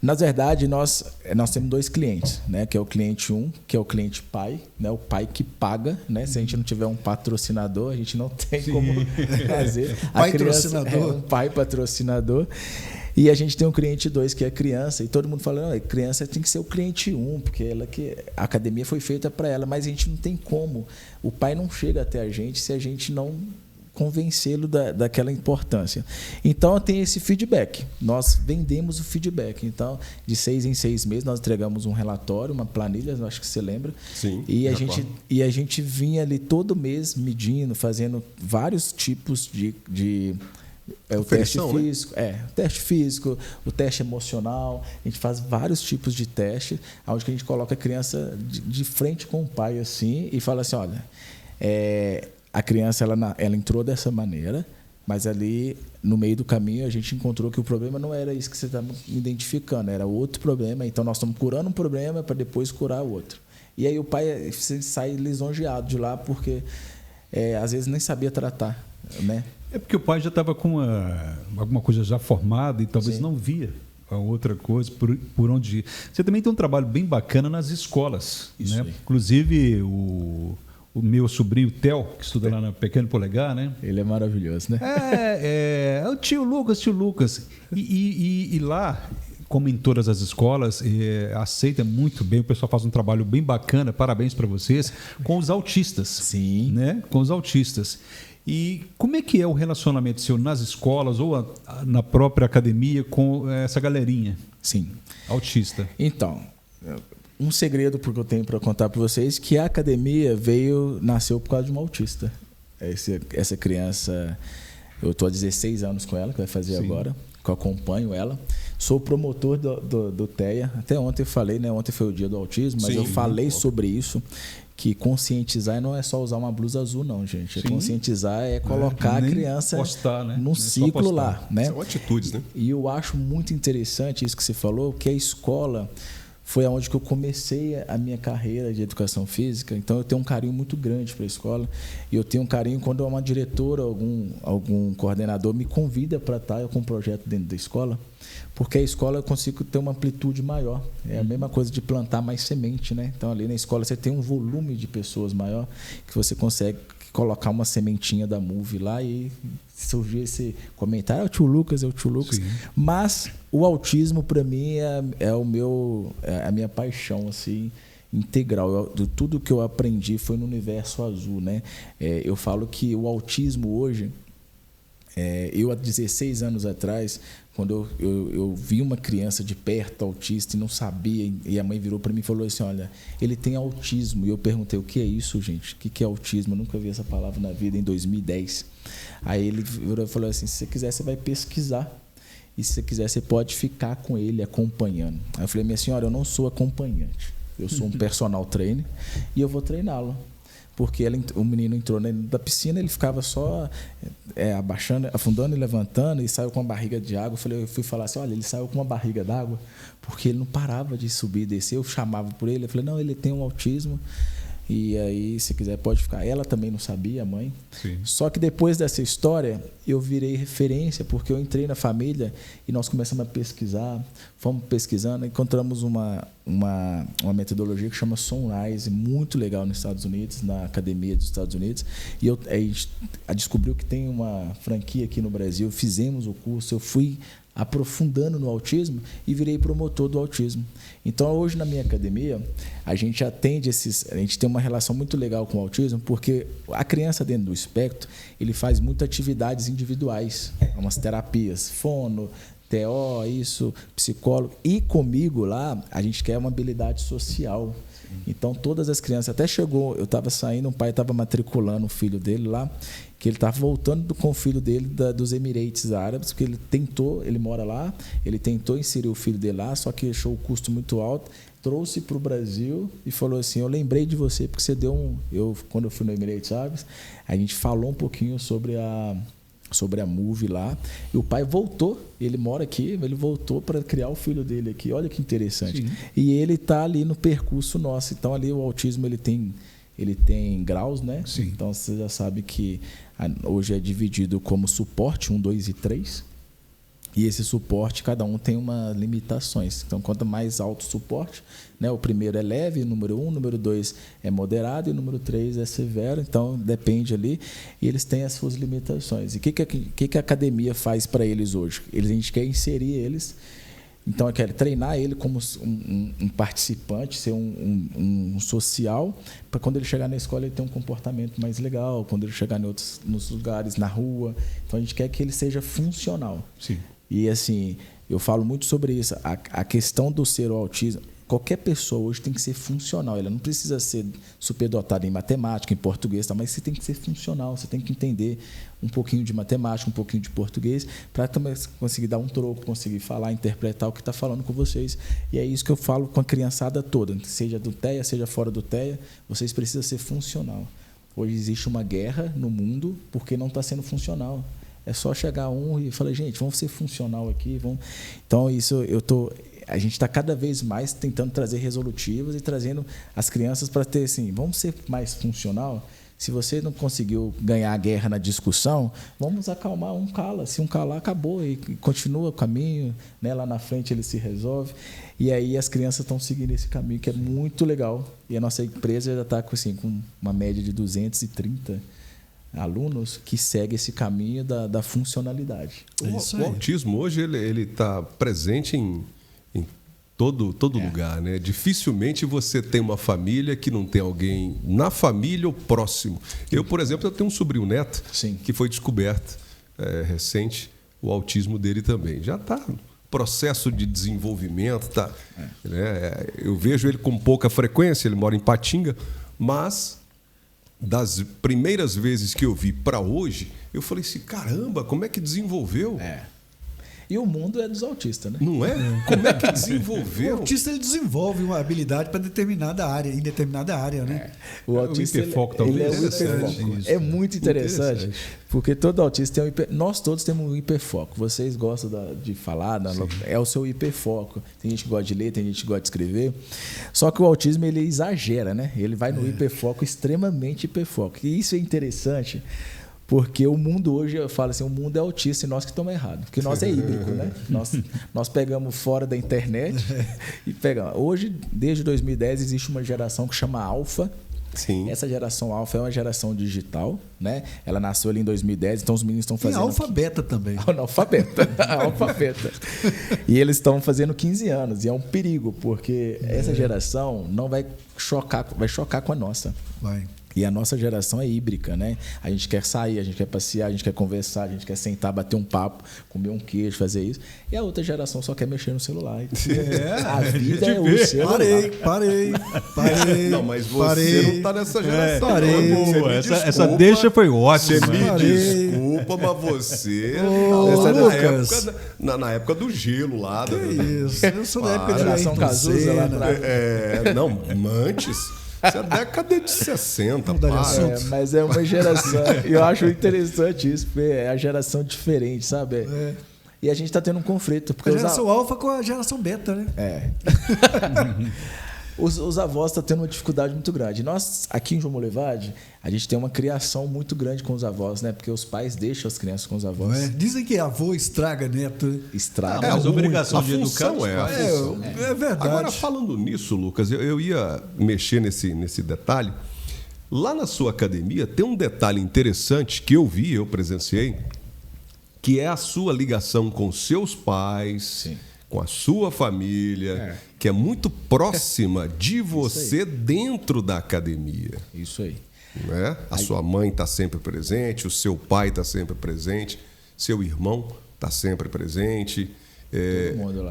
Na verdade, nós temos 2 clientes, né? Que é o cliente 1, que é o cliente pai, né? O pai que paga, né? Se a gente não tiver um patrocinador, a gente não tem como fazer. Pai patrocinador. Um pai patrocinador. E a gente tem um cliente 2, que é a criança, e todo mundo fala, não, criança tem que ser o cliente 1, porque a academia foi feita para ela, mas a gente não tem como. O pai não chega até a gente se a gente não convencê-lo daquela importância. Então, tem esse feedback. Nós vendemos o feedback. Então, de 6 em 6 meses, nós entregamos um relatório, uma planilha, acho que você lembra. Sim. E a gente vinha ali todo mês medindo, fazendo vários tipos de o teste físico, o teste físico, o teste emocional. A gente faz vários tipos de teste, onde a gente coloca a criança de frente com o pai assim e fala assim, olha, a criança ela entrou dessa maneira, mas ali no meio do caminho a gente encontrou que o problema não era isso que você estava identificando, era outro problema. Então nós estamos curando um problema para depois curar o outro. E aí o pai sai lisonjeado de lá, porque às vezes nem sabia tratar, né? É porque o pai já estava com alguma coisa já formada e talvez não via a outra coisa por onde ir. Você também tem um trabalho bem bacana nas escolas, né? Inclusive o o meu sobrinho Theo, que estuda lá na Pequeno Polegar, né? Ele é maravilhoso, né? É o tio Lucas. E lá, como em todas as escolas, aceita muito bem, o pessoal faz um trabalho bem bacana, parabéns para vocês, com os autistas. Sim. Né? Com os autistas. E como é que é o relacionamento seu nas escolas ou na própria academia com essa galerinha? Sim. Autista. Então, um segredo que eu tenho para contar para vocês, que a academia nasceu por causa de uma autista. Essa criança, eu estou há 16 anos com ela, que vai fazer agora, que eu acompanho ela. Sou promotor do TEA. Até ontem eu falei, né? Ontem foi o dia do autismo, mas eu falei sobre isso, que conscientizar não é só usar uma blusa azul, não, gente. Conscientizar é colocar a criança num ciclo lá, né? São atitudes, né? E eu acho muito interessante isso que você falou, que a escola foi aonde que eu comecei a minha carreira de educação física. Então eu tenho um carinho muito grande para a escola, e eu tenho um carinho quando uma diretora, algum coordenador me convida para estar com um projeto dentro da escola, porque a escola eu consigo ter uma amplitude maior. É a mesma coisa de plantar mais semente, né? Então ali na escola você tem um volume de pessoas maior, que você consegue colocar uma sementinha da Move lá e surgir esse comentário, é o tio Lucas. Sim. Mas o autismo para mim é a minha paixão assim, integral. Tudo que eu aprendi foi no universo azul, né? Eu falo que o autismo hoje, eu há 16 anos atrás, quando eu vi uma criança de perto autista e não sabia, e a mãe virou para mim e falou assim, olha, ele tem autismo. E eu perguntei, o que é isso, gente? O que é autismo? Eu nunca vi essa palavra na vida, em 2010. Aí ele virou e falou assim, se você quiser, você vai pesquisar. E se você quiser, você pode ficar com ele acompanhando. Aí eu falei, minha senhora, eu não sou acompanhante. Eu sou um personal trainer e eu vou treiná-lo. Porque o menino entrou dentro da piscina, ele ficava só abaixando, afundando e levantando, e saiu com uma barriga de água. Eu fui falar assim, olha, ele saiu com uma barriga d'água, porque ele não parava de subir e descer. Eu chamava por ele, eu falei, não, ele tem um autismo, e aí, se quiser, pode ficar. Ela também não sabia, a mãe. Sim. Só que depois dessa história, eu virei referência, porque eu entrei na família e nós começamos a pesquisar, fomos pesquisando, encontramos uma metodologia que chama Sunrise, muito legal nos Estados Unidos, na academia dos Estados Unidos. E a gente descobriu que tem uma franquia aqui no Brasil, fizemos o curso, eu fui aprofundando no autismo e virei promotor do autismo. Então, hoje na minha academia, a gente a gente tem uma relação muito legal com o autismo, porque a criança dentro do espectro, ele faz muitas atividades individuais, umas terapias, fono, TO, psicólogo, e comigo lá, a gente quer uma habilidade social. Então, todas as crianças, até chegou, eu estava saindo, um pai estava matriculando o filho dele lá, que ele estava voltando com o filho dele dos Emirates Árabes, porque ele mora lá, ele tentou inserir o filho dele lá, só que achou o custo muito alto, trouxe para o Brasil e falou assim, eu lembrei de você, porque você deu quando eu fui no Emirates Árabes, a gente falou um pouquinho sobre a Move lá, e o pai voltou, ele mora aqui, ele voltou para criar o filho dele aqui, olha que interessante. Sim. E ele está ali no percurso nosso, então ali o autismo ele tem graus, né? Sim. Então você já sabe que hoje é dividido como suporte 1, 2 e 3, e esse suporte, cada um tem umas limitações. Então, quanto mais alto o suporte, né, o primeiro é leve, o número 1, o número 2 é moderado e o número 3 é severo. Então, depende ali. E eles têm as suas limitações. E o que a academia faz para eles hoje? A gente quer inserir eles. Então, eu quero treinar ele como um participante, ser um social, para quando ele chegar na escola ele ter um comportamento mais legal, quando ele chegar nos lugares, na rua. Então, a gente quer que ele seja funcional. Sim. E, assim, eu falo muito sobre isso. A questão do ser o autismo, qualquer pessoa hoje tem que ser funcional. Ela não precisa ser superdotada em matemática, em português, tá? Mas você tem que ser funcional, você tem que entender um pouquinho de matemática, um pouquinho de português, para também conseguir dar um troco, conseguir falar, interpretar o que está falando com vocês. E é isso que eu falo com a criançada toda, seja do TEA, seja fora do TEA, vocês precisam ser funcional. Hoje existe uma guerra no mundo porque não está sendo funcional. É só chegar e falar, gente, vamos ser funcional aqui. Então, isso a gente está cada vez mais tentando trazer resolutivos e trazendo as crianças para ter assim, vamos ser mais funcional. Se você não conseguiu ganhar a guerra na discussão, vamos acalmar, um cala. Se um calar, acabou e continua o caminho, né? Lá na frente ele se resolve. E aí as crianças estão seguindo esse caminho, que é muito legal. E a nossa empresa já está assim, com uma média de 230 alunos que seguem esse caminho da funcionalidade. O autismo hoje ele está presente em todo lugar, né? Dificilmente você tem uma família que não tem alguém na família ou próximo. Eu, por exemplo, eu tenho um sobrinho neto que foi descoberto recente o autismo dele também. Já está no processo de desenvolvimento, tá? Né? Eu vejo ele com pouca frequência, ele mora em Patinga, mas das primeiras vezes que eu vi para hoje, eu falei assim, caramba, como é que desenvolveu? E o mundo é dos autistas, né? Não é? Como é que desenvolveu? O autista ele desenvolve uma habilidade para determinada área, em determinada área, né? O autista o hiperfoco também é o hiperfoco. É muito interessante, porque todo autista tem nós todos temos um hiperfoco. Vocês gostam de falar, é o seu hiperfoco. Tem gente que gosta de ler, tem gente que gosta de escrever. Só que o autismo ele exagera, né? Ele vai no hiperfoco, extremamente hiperfoco. E isso é interessante. Porque o mundo hoje, eu falo assim, o mundo é autista e nós que estamos errados. Porque nós é híbrido, né? Nós pegamos fora da internet e pegamos. Hoje, desde 2010, existe uma geração que chama Alfa. Sim. Essa geração Alfa é uma geração digital, né? Ela nasceu ali em 2010, então os meninos estão fazendo... Tem Alfa Beta também. Alfa Beta. Alfa Beta. E eles estão fazendo 15 anos. E é um perigo, porque essa geração não vai chocar com a nossa. Vai. E a nossa geração é híbrida, né? A gente quer sair, a gente quer passear, a gente quer conversar, a gente quer sentar, bater um papo, comer um queijo, fazer isso. E a outra geração só quer mexer no celular. A vida é o celular. Parei. Não, mas você não está nessa geração. Essa deixa foi ótima. Você me desculpa, mas você na época do gelo lá. Isso, eu sou da época de geração Cazuza lá atrás. Não, antes... Isso é década de 60, mas é uma geração. E eu acho interessante isso, porque é a geração diferente, sabe? E a gente está tendo um conflito. Porque a geração alfa com a geração beta, né? Os avós estão tendo uma dificuldade muito grande. Nós, aqui em João Molevade, a gente tem uma criação muito grande com os avós, né? Porque os pais deixam as crianças com os avós. Dizem que avô estraga neto. Estraga. Mas a obrigação de educar é verdade. Agora, falando nisso, Lucas, eu ia mexer nesse detalhe. Lá na sua academia tem um detalhe interessante que eu presenciei, que é a sua ligação com seus pais... Sim. Com a sua família, que é muito próxima de você dentro da academia. Isso aí. Né? A sua mãe está sempre presente, o seu pai está sempre presente, seu irmão está sempre presente.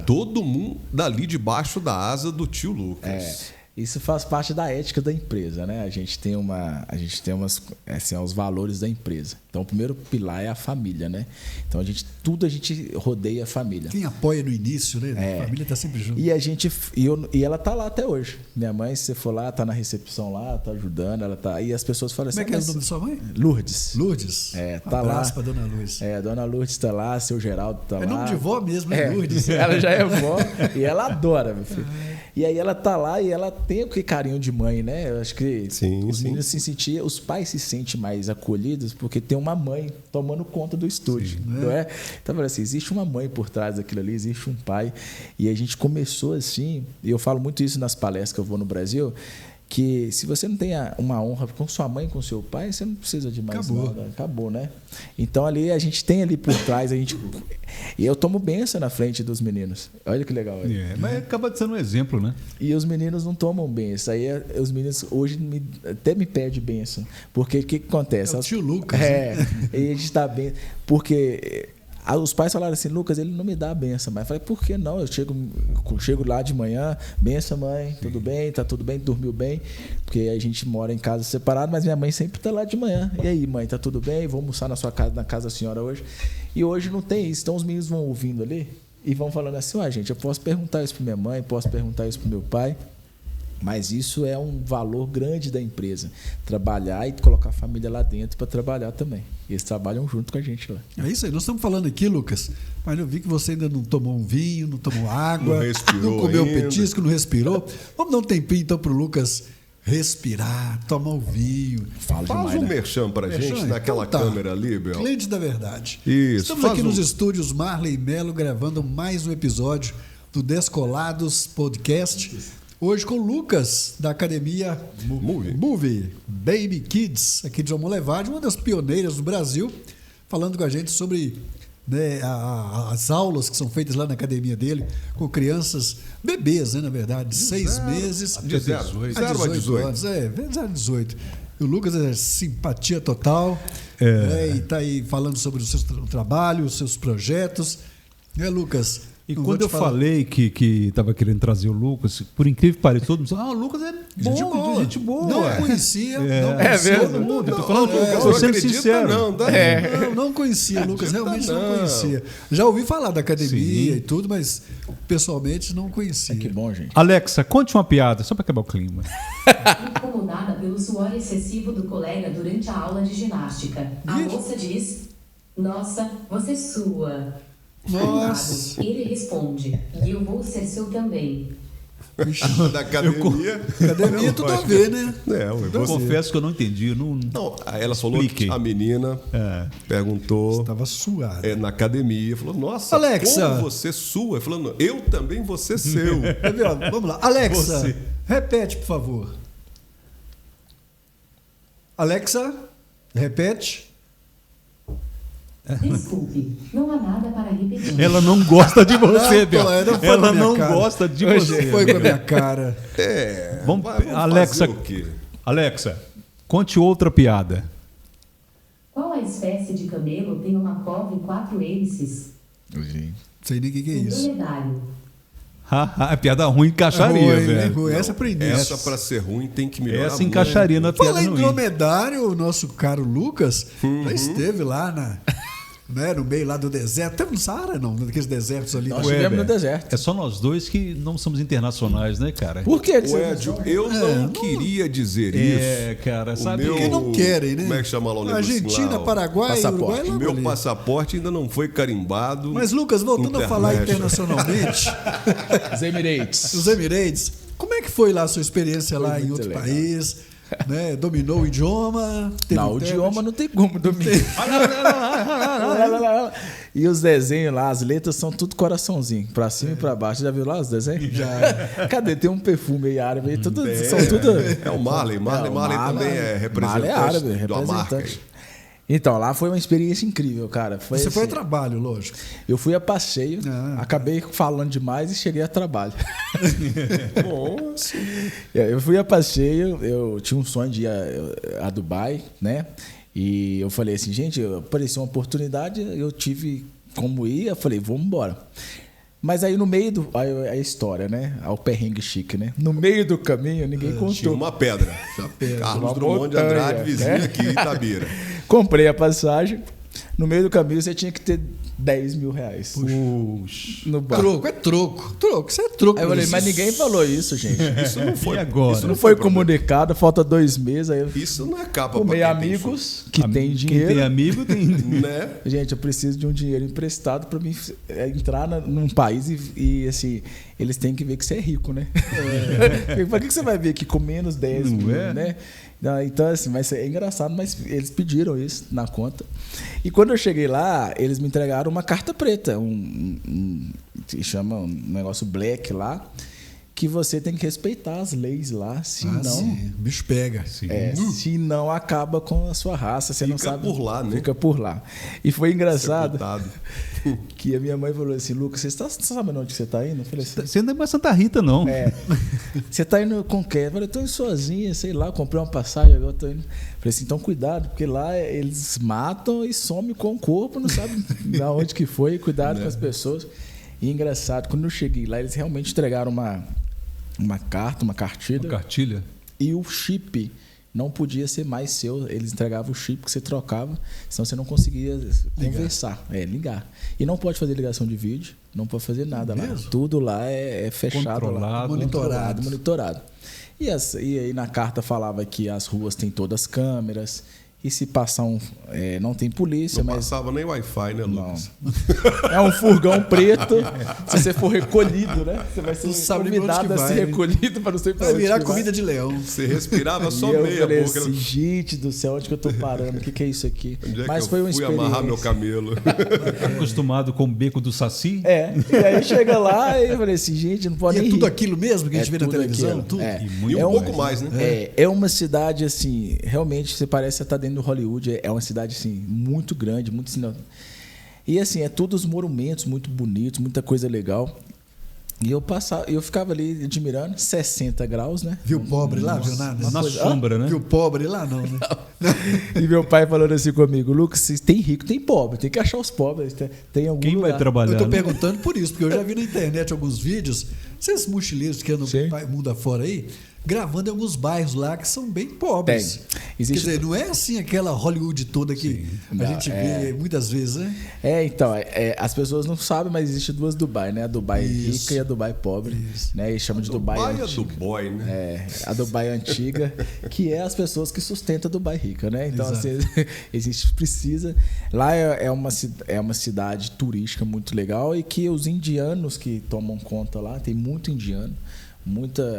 Todo mundo dali debaixo da asa do tio Lucas. Isso faz parte da ética da empresa, né? A gente tem os valores da empresa. Então, o primeiro pilar é a família, né? Então, tudo a gente rodeia a família. Quem apoia no início, né? A família está sempre junto. E ela está lá até hoje. Minha mãe, se você for lá, está na recepção lá, está ajudando, ela tá. E as pessoas falam assim... Como é que é o nome da sua mãe? Lourdes. Tá lá. Para dona Lourdes. Dona Lourdes está lá, seu Geraldo está lá. É nome de vó mesmo, né? Lourdes. Ela já é vó e ela adora, meu filho. E aí ela tá lá e ela tem aquele carinho de mãe, né? Eu acho que os meninos os pais se sentem mais acolhidos porque tem uma mãe tomando conta do estúdio, não é? Então, assim, existe uma mãe por trás daquilo ali, existe um pai. E a gente começou assim, e eu falo muito isso nas palestras que eu vou no Brasil, que se você não tem uma honra com sua mãe, com seu pai, você não precisa de mais nada. Acabou, né? Então, ali a gente tem ali por trás, e eu tomo bênção na frente dos meninos. Olha que legal. Mas acaba sendo um exemplo, né? E os meninos não tomam bênção. Aí os meninos hoje até me pedem bênção. Porque o que acontece? É o tio Lucas. E a gente está bem. Porque... Os pais falaram assim, Lucas, ele não me dá a benção. Mas eu falei, por que não? Eu chego lá de manhã, benção, mãe, tudo bem, tá tudo bem, dormiu bem. Porque a gente mora em casa separado, mas minha mãe sempre tá lá de manhã. E aí, mãe, tá tudo bem? Vou almoçar na sua casa, na casa da senhora hoje. E hoje não tem isso. Então os meninos vão ouvindo ali e vão falando assim, gente, eu posso perguntar isso para minha mãe, posso perguntar isso para meu pai. Mas isso é um valor grande da empresa. Trabalhar e colocar a família lá dentro para trabalhar também. E eles trabalham junto com a gente lá. É isso aí. Nós estamos falando aqui, Lucas, mas eu vi que você ainda não tomou um vinho, não tomou água, não comeu ainda. petisco, não respirou. Vamos dar um tempinho então para o Lucas respirar, tomar o vinho. Faz um merchan pra gente naquela câmera ali, Bel. Clientes da Verdade. Isso. Estamos aqui nos estúdios Marley e Melo gravando mais um episódio do Descolados Podcast. Hoje com o Lucas, da Academia Movie Baby Kids, aqui de João Molevade, uma das pioneiras do Brasil, falando com a gente sobre, né, as aulas que são feitas lá na academia dele, com crianças, bebês, né, na verdade, de 6 meses de 0 a 18 anos. 0 a 18. E o Lucas é simpatia total, né, e está aí falando sobre o seu trabalho, os seus projetos. Né, Lucas? E quando eu falei que estava querendo trazer o Lucas, por incrível que pareça, todo mundo falou, o Lucas é bom, gente boa. Não conhecia. Todo mundo. Estou falando eu sendo sincero. Não conhecia, Lucas, realmente não conhecia. Já ouvi falar da academia e tudo, mas pessoalmente não conhecia. Que bom, gente. Alexa, conte uma piada, só para acabar o clima. Incomodada pelo suor excessivo do colega durante a aula de ginástica. A moça diz: "Nossa, você sua." Nossa. Ele responde: "E eu vou ser seu também." Da academia. Academia tudo a ver, né? Eu confesso que eu não entendi. Não, ela falou que a menina perguntou. Estava suada. Na academia. Falou, nossa, Alexa, como você sua? Falando, eu também vou ser seu. Vamos lá. Alexa, repete, por favor. Alexa, repete. Desculpe, não há nada para repetir. Ela não gosta de você, Bel. Ela não gosta de você. Foi com a minha cara. Vamos Alexa, fazer o quê? Alexa, conte outra piada. Qual a espécie de camelo tem uma cova em 4 hélices? Sei nem o que é isso. Dromedário. A piada ruim encaixaria, velho. Essa aprendi. Essa para ser ruim tem que melhorar. Essa encaixaria na piada ruim. Fala em dromedário, o nosso caro Lucas já esteve lá no meio lá do deserto. Teve no Saara, não? Naqueles desertos ali. Nós estivemos no deserto. É só nós dois que não somos internacionais, né, cara? Por que? Edio, eu não queria dizer isso. Cara, sabe? Porque não querem, né? Como é que chama lá o negócio? Argentina, Paraguai, Uruguai. O meu passaporte ainda não foi carimbado. Mas, Lucas, voltando a falar internacionalmente. Os Emirates. Como é que foi lá a sua experiência lá em outro país? Né? Dominou o idioma? O idioma não tem como dominar. E os desenhos lá, as letras são tudo coraçãozinho, pra cima e pra baixo. Já viu lá os desenhos? Já. Cadê? Tem um perfume aí árabe, são tudo... É o Marley. Marley também é representante. Marley é árabe, representante. Então, lá foi uma experiência incrível, cara. Você foi a trabalho, lógico. Eu fui a passeio, acabei falando demais e cheguei a trabalho. Bom, sim. Eu fui a passeio, eu tinha um sonho de ir a Dubai, né? E eu falei assim, gente, apareceu uma oportunidade, eu tive como ir, eu falei, vamos embora. Mas aí no meio a história, né? O perrengue chique, né? No meio do caminho, ninguém contou. Tinha uma pedra. Carlos Drummond de Andrade, vizinho aqui em Itabira. Comprei a passagem. No meio do caminho você tinha que ter 10 mil reais. Puxa. No bar. Troco. Isso é troco. Aí eu falei, mas ninguém falou isso, gente. Isso não foi. Agora? Isso não foi comunicado, falta 2 meses. Aí isso não é capa para quem amigos que tem dinheiro. Quem tem amigo tem. Né? Gente, eu preciso de um dinheiro emprestado para mim entrar num país e assim, eles têm que ver que você é rico, né? Para que você vai vir aqui com menos 10 mil, né? Então, assim, mas é engraçado, mas eles pediram isso na conta. E quando eu cheguei lá, eles me entregaram uma carta preta, se chama um negócio black lá, que você tem que respeitar as leis lá, senão... o bicho pega. Senão acaba com a sua raça, você não sabe... Fica por lá, né? Fica por lá. E foi engraçado que a minha mãe falou assim, Lucas, você sabe onde você está indo? Eu falei assim, você não é mais Santa Rita, não. Você está indo com quem? Eu falei, estou indo sozinha, sei lá, comprei uma passagem, agora estou indo... Eu falei assim, então cuidado, porque lá eles matam e somem com o corpo, não sabe de onde que foi, cuidado com as pessoas. E engraçado, quando eu cheguei lá, eles realmente entregaram uma cartilha. E o chip não podia ser mais seu. Eles entregavam o chip que você trocava, senão você não conseguia conversar, ligar. E não pode fazer ligação de vídeo, não pode fazer nada lá. Tudo lá é fechado, monitorado. E aí na carta falava que as ruas têm todas câmeras, E se passar não tem polícia, Não mas... passava nem Wi-Fi, né, Lucas? É um furgão preto. Se você for recolhido, né? Você vai ser sabe nem pra onde convidado que a ser vai, né? recolhido para não ser pra Vai onde virar que comida de leão. Você respirava só E eu meia falei boca. assim, gente do céu, onde que eu tô parando? O que é isso aqui? Onde é Mas que foi eu uma fui experiência. amarrar meu camelo? Acostumado com o beco do Saci? E aí chega lá e eu falei assim, gente, não E pode é nem tudo rir. aquilo mesmo que a gente vê na tudo televisão? aquilo. Tudo? É. E um pouco mais, né? É uma cidade, assim, realmente, você parece estar dentro do Hollywood. É uma cidade, assim, muito grande, muito... E, assim, é todos os monumentos muito bonitos, muita coisa legal. E eu ficava ali admirando, 60 graus, né? Viu pobre lá? Viu nada? Na sombra, né? Viu pobre lá? Não, né? E meu pai falando assim comigo, Lucas, se tem rico, tem pobre, tem que achar os pobres. Tem algum Quem lugar. vai trabalhar? Eu tô né? perguntando por isso, porque eu já vi na internet alguns vídeos, esses mochileiros que andam Sim. mundo afora aí, gravando em alguns bairros lá que são bem pobres. Tem. Existe- Quer dizer, não é assim aquela Hollywood toda que a Não, gente vê muitas vezes, né? Então, as pessoas não sabem, mas existe duas Dubai, né? A Dubai Isso. rica e a Dubai pobre. Né? E chama de Dubai Dubai é do antiga. boy, né? A Dubai antiga, que é as pessoas que sustentam a Dubai rica, né? Então, Exato. assim, existe, precisa. Lá é uma cidade turística muito legal e que os indianos que tomam conta lá, tem muito indiano,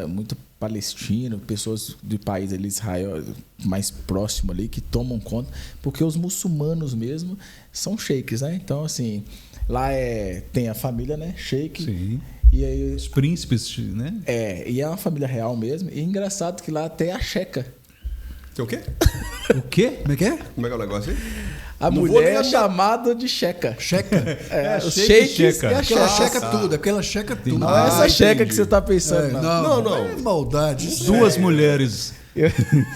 muito palestino, pessoas do país ali, Israel, mais próximo ali, que tomam conta, porque os muçulmanos mesmo são sheiks, né? Então, assim, lá tem a família, né? Sheik. Sim. E aí, Os príncipes, né? e é uma família real mesmo. E engraçado que lá tem a checa. Tem o quê? O quê? Como é que é? Como é que é o negócio aí? A Não vou mulher nem é andar. chamada de checa. Checa. Os sheik sheiks checa. e a Aquela checa. checa tudo, aquela checa tudo. Não é essa Ah, checa entendi. que você tá pensando, não. Não. É maldade. Duas mulheres.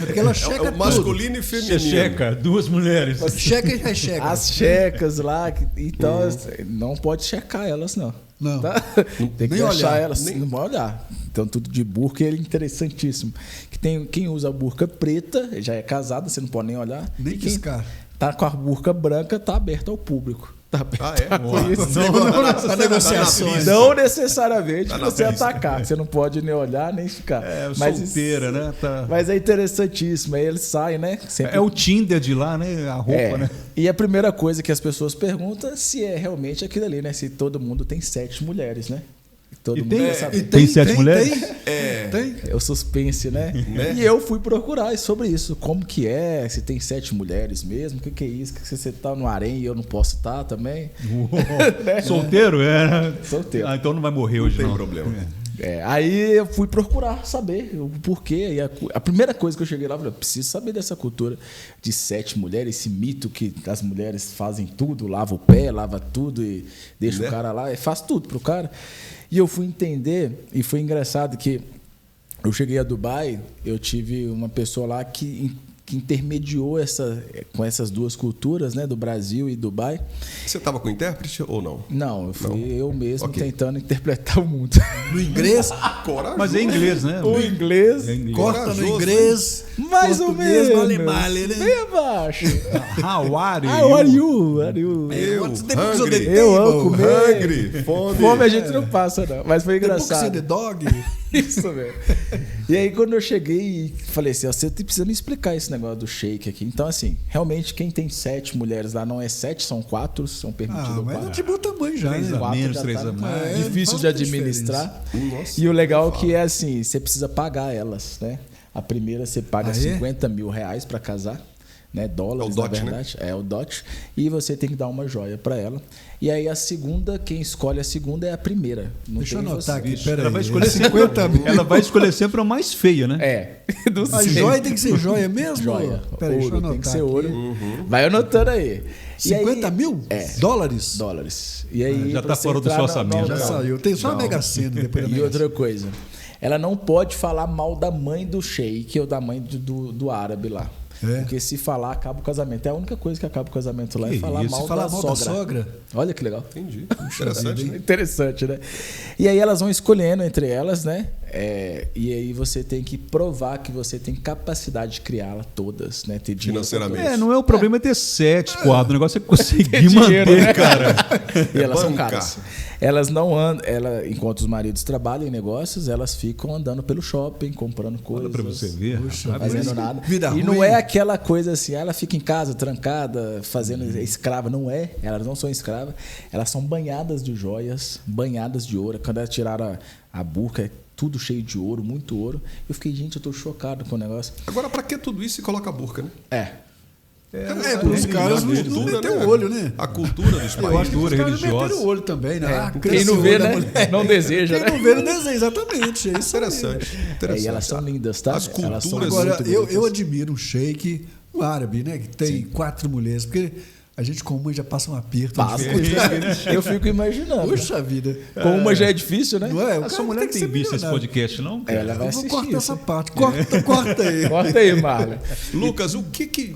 Aquela checa É o tudo. masculino e feminino. Checa, duas mulheres. Checa e recheca. As checas lá, então não pode checar elas, não. Não. Tá? Tem que Nem deixar olhar, elas, não pode olhar. Então, tudo de burca é interessantíssimo. Que tem quem usa a burca preta, já é casado, você não pode nem olhar. Nem E quem piscar. tá com a burca branca, tá aberto ao público. Tá aberto Ah, é? a conhecer. A negociações. Não necessariamente Tá pra na você pista. atacar. Você não pode nem olhar, nem ficar. Solteira, né? Tá. Mas é interessantíssimo. Aí eles saem, né? Sempre É o Tinder de lá, né? A roupa, né? E a primeira coisa que as pessoas perguntam é se é realmente aquilo ali, né? Se todo mundo tem 7 mulheres, né? Todo E mundo tem- quer saber. E Tem 7 mulheres? Tem. É o suspense, né? E eu fui procurar sobre isso. Como que é? Se tem 7 mulheres mesmo? O que é isso? Que você tá no harém e eu não posso estar também? Né? Solteiro? É. Solteiro. Ah, então não vai morrer hoje, Não não. tem problema. Aí eu fui procurar saber o porquê. E a primeira coisa que eu cheguei lá, eu falei, eu preciso saber dessa cultura de 7 mulheres, esse mito que as mulheres fazem tudo, lava o pé, lava tudo e deixa Né? o cara lá, e faz tudo pro cara. E eu fui entender, e foi engraçado que eu cheguei a Dubai, eu tive uma pessoa lá que intermediou com essas duas culturas, né, do Brasil e Dubai. Você estava com intérprete ou não? Não, eu fui eu mesmo Ok. tentando interpretar o mundo. No inglês, Corajoso. Mas é inglês, né? O inglês, É inglês. corta no Corajoso, inglês. mais ou português, menos. male-male, né? Bem abaixo. How are How are you? Are you? What's the books on the hungry. Eu amo table? comer. Hungry, fome. Fome a gente não passa, não. Mas foi The books in engraçado. the dog. Isso mesmo. E aí, quando eu cheguei e falei assim, ó, você precisa me explicar esse negócio do shake aqui. Então, assim, realmente, quem tem 7 mulheres lá não é 7, são 4, são permitidas Ah, mas 4. é de bom tamanho já, 3 né? a Quatro menos, já 3 tá a mais. É, difícil faz de muita administrar. Nossa, E o legal que é assim, você precisa pagar elas, né? A primeira você paga Ah, é? 50 mil reais para casar, né? Dólares, É o dote, na verdade. É o dote. E você tem que dar uma joia para ela. E aí a segunda, quem escolhe a segunda é a primeira. Não Deixa eu tem anotar você. aqui, peraí. Ela vai escolher 50 mil. Ela vai escolher sempre a mais feia, né? É. Do A cem. joia tem que ser joia mesmo? Joia. Peraí, deixa eu Ouro, anotar tem que ser aqui. ouro. Vai anotando aí. E aí- 50 mil? É. Dólares? Dólares. E aí, Já pra tá você fora do entrar seu na- orçamento. Já saiu. Tem só a Mega Sena depois da E Mega outra coisa, ela não pode falar mal da mãe do sheik ou da mãe do árabe lá. É. Porque se falar, acaba o casamento. É a única coisa que acaba o casamento lá, Que é falar isso? mal, Se falar da, mal sogra. da sogra? Olha que legal. entendi. Interessante. Interessante, né? E aí elas vão escolhendo entre elas, né? E aí você tem que provar que você tem capacidade de criá-la todas, né? Ter dinheiro Financeiramente. Não é o problema é ter 7 quadros. O negócio é conseguir manter, né? cara. E elas são Bancar. caras. Elas não andam, enquanto os maridos trabalham em negócios, elas ficam andando pelo shopping, comprando coisas. Olha pra você ver. Puxa, Fazendo nada. Vida E ruim. não é aquela coisa assim, ela fica em casa, trancada, fazendo escrava. Não é. Elas não são escravas. Elas são banhadas de joias, banhadas de ouro. Quando elas tiraram a burca, é tudo cheio de ouro, muito ouro. Eu fiquei, gente, eu tô chocado com o negócio. Agora, pra que tudo isso se coloca a burca, né? Os caras não meteram o olho, né? A cultura dos Eu acho que os países. caras religiosa. meteram o olho também, né? Quem Cresceu não o vê, olho da né? mulher. Não deseja, Quem né? não vê, não deseja, exatamente. É isso aí. Interessante. E elas são lindas, tá? As Elas são culturas. Agora, muito eu bonitas. admiro um sheik, um árabe, né? Que tem 4 mulheres, porque a gente com uma já passa um aperto. Passa. Eu fico imaginando. Puxa vida. Com uma já é difícil, né? Não é? O A sua cara mulher tem que tem ser visto esse milionário. podcast, não? cara? Ela vai Eu vou assistir. cortar essa isso. parte. Corta aí. Corta aí, Marlon. Lucas, o que.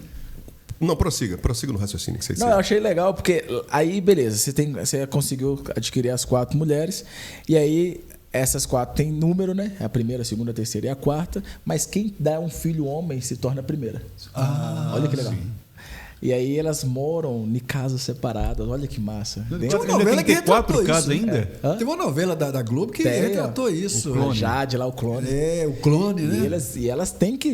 Não, prossiga no raciocínio que você disse. Não, eu achei legal, porque aí, beleza, você conseguiu adquirir as 4 mulheres, e aí essas 4 têm número, né? A primeira, a segunda, a terceira e a quarta, mas quem dá um filho homem se torna a primeira. Olha que legal. E aí elas moram em casas separadas, olha que massa. Tinha uma Ainda novela tem que que ter 4 retratou casas isso. ainda? Hã? Teve uma novela da Globo que Tem, retratou ó. isso. A Jade lá, o clone. É, o clone, né? E elas têm que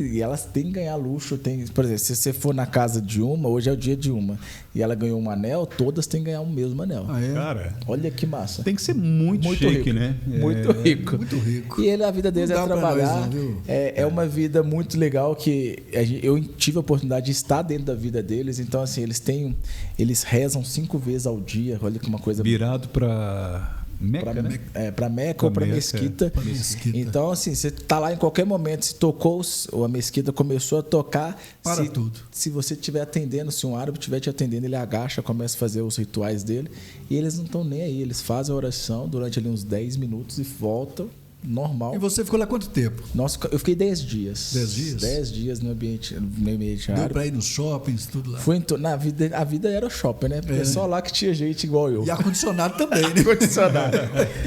ganhar luxo. Por exemplo, se você for na casa de uma, hoje é o dia de uma, e ela ganhou um anel, todas têm que ganhar o mesmo anel. Ah, é? Cara, Olha que massa. tem que ser muito chique, rico, né? Muito rico. Muito rico. E a vida deles Não é dá pra trabalhar. nós, não, viu? É uma vida muito legal que eu tive a oportunidade de estar dentro da vida deles. Então, assim, eles rezam 5 vezes ao dia. Olha que uma coisa. Virado pra Meca, né? Pra Meca ou pra Meca, mesquita. Pra mesquita. Então, assim, você tá lá em qualquer momento, se tocou, ou a mesquita começou a tocar. Para tudo. Se você estiver atendendo, se um árabe estiver te atendendo, ele agacha, começa a fazer os rituais dele. E eles não estão nem aí. Eles fazem a oração durante ali uns 10 minutos e voltam. Normal. E você ficou lá quanto tempo? Nossa, eu fiquei 10 dias. 10 dias? 10 dias no ambiente Deu árabe. pra ir nos shoppings, tudo lá. Fui a vida era shopping, né? Porque só lá que tinha gente igual eu. E ar-condicionado também, né? Ar-condicionado.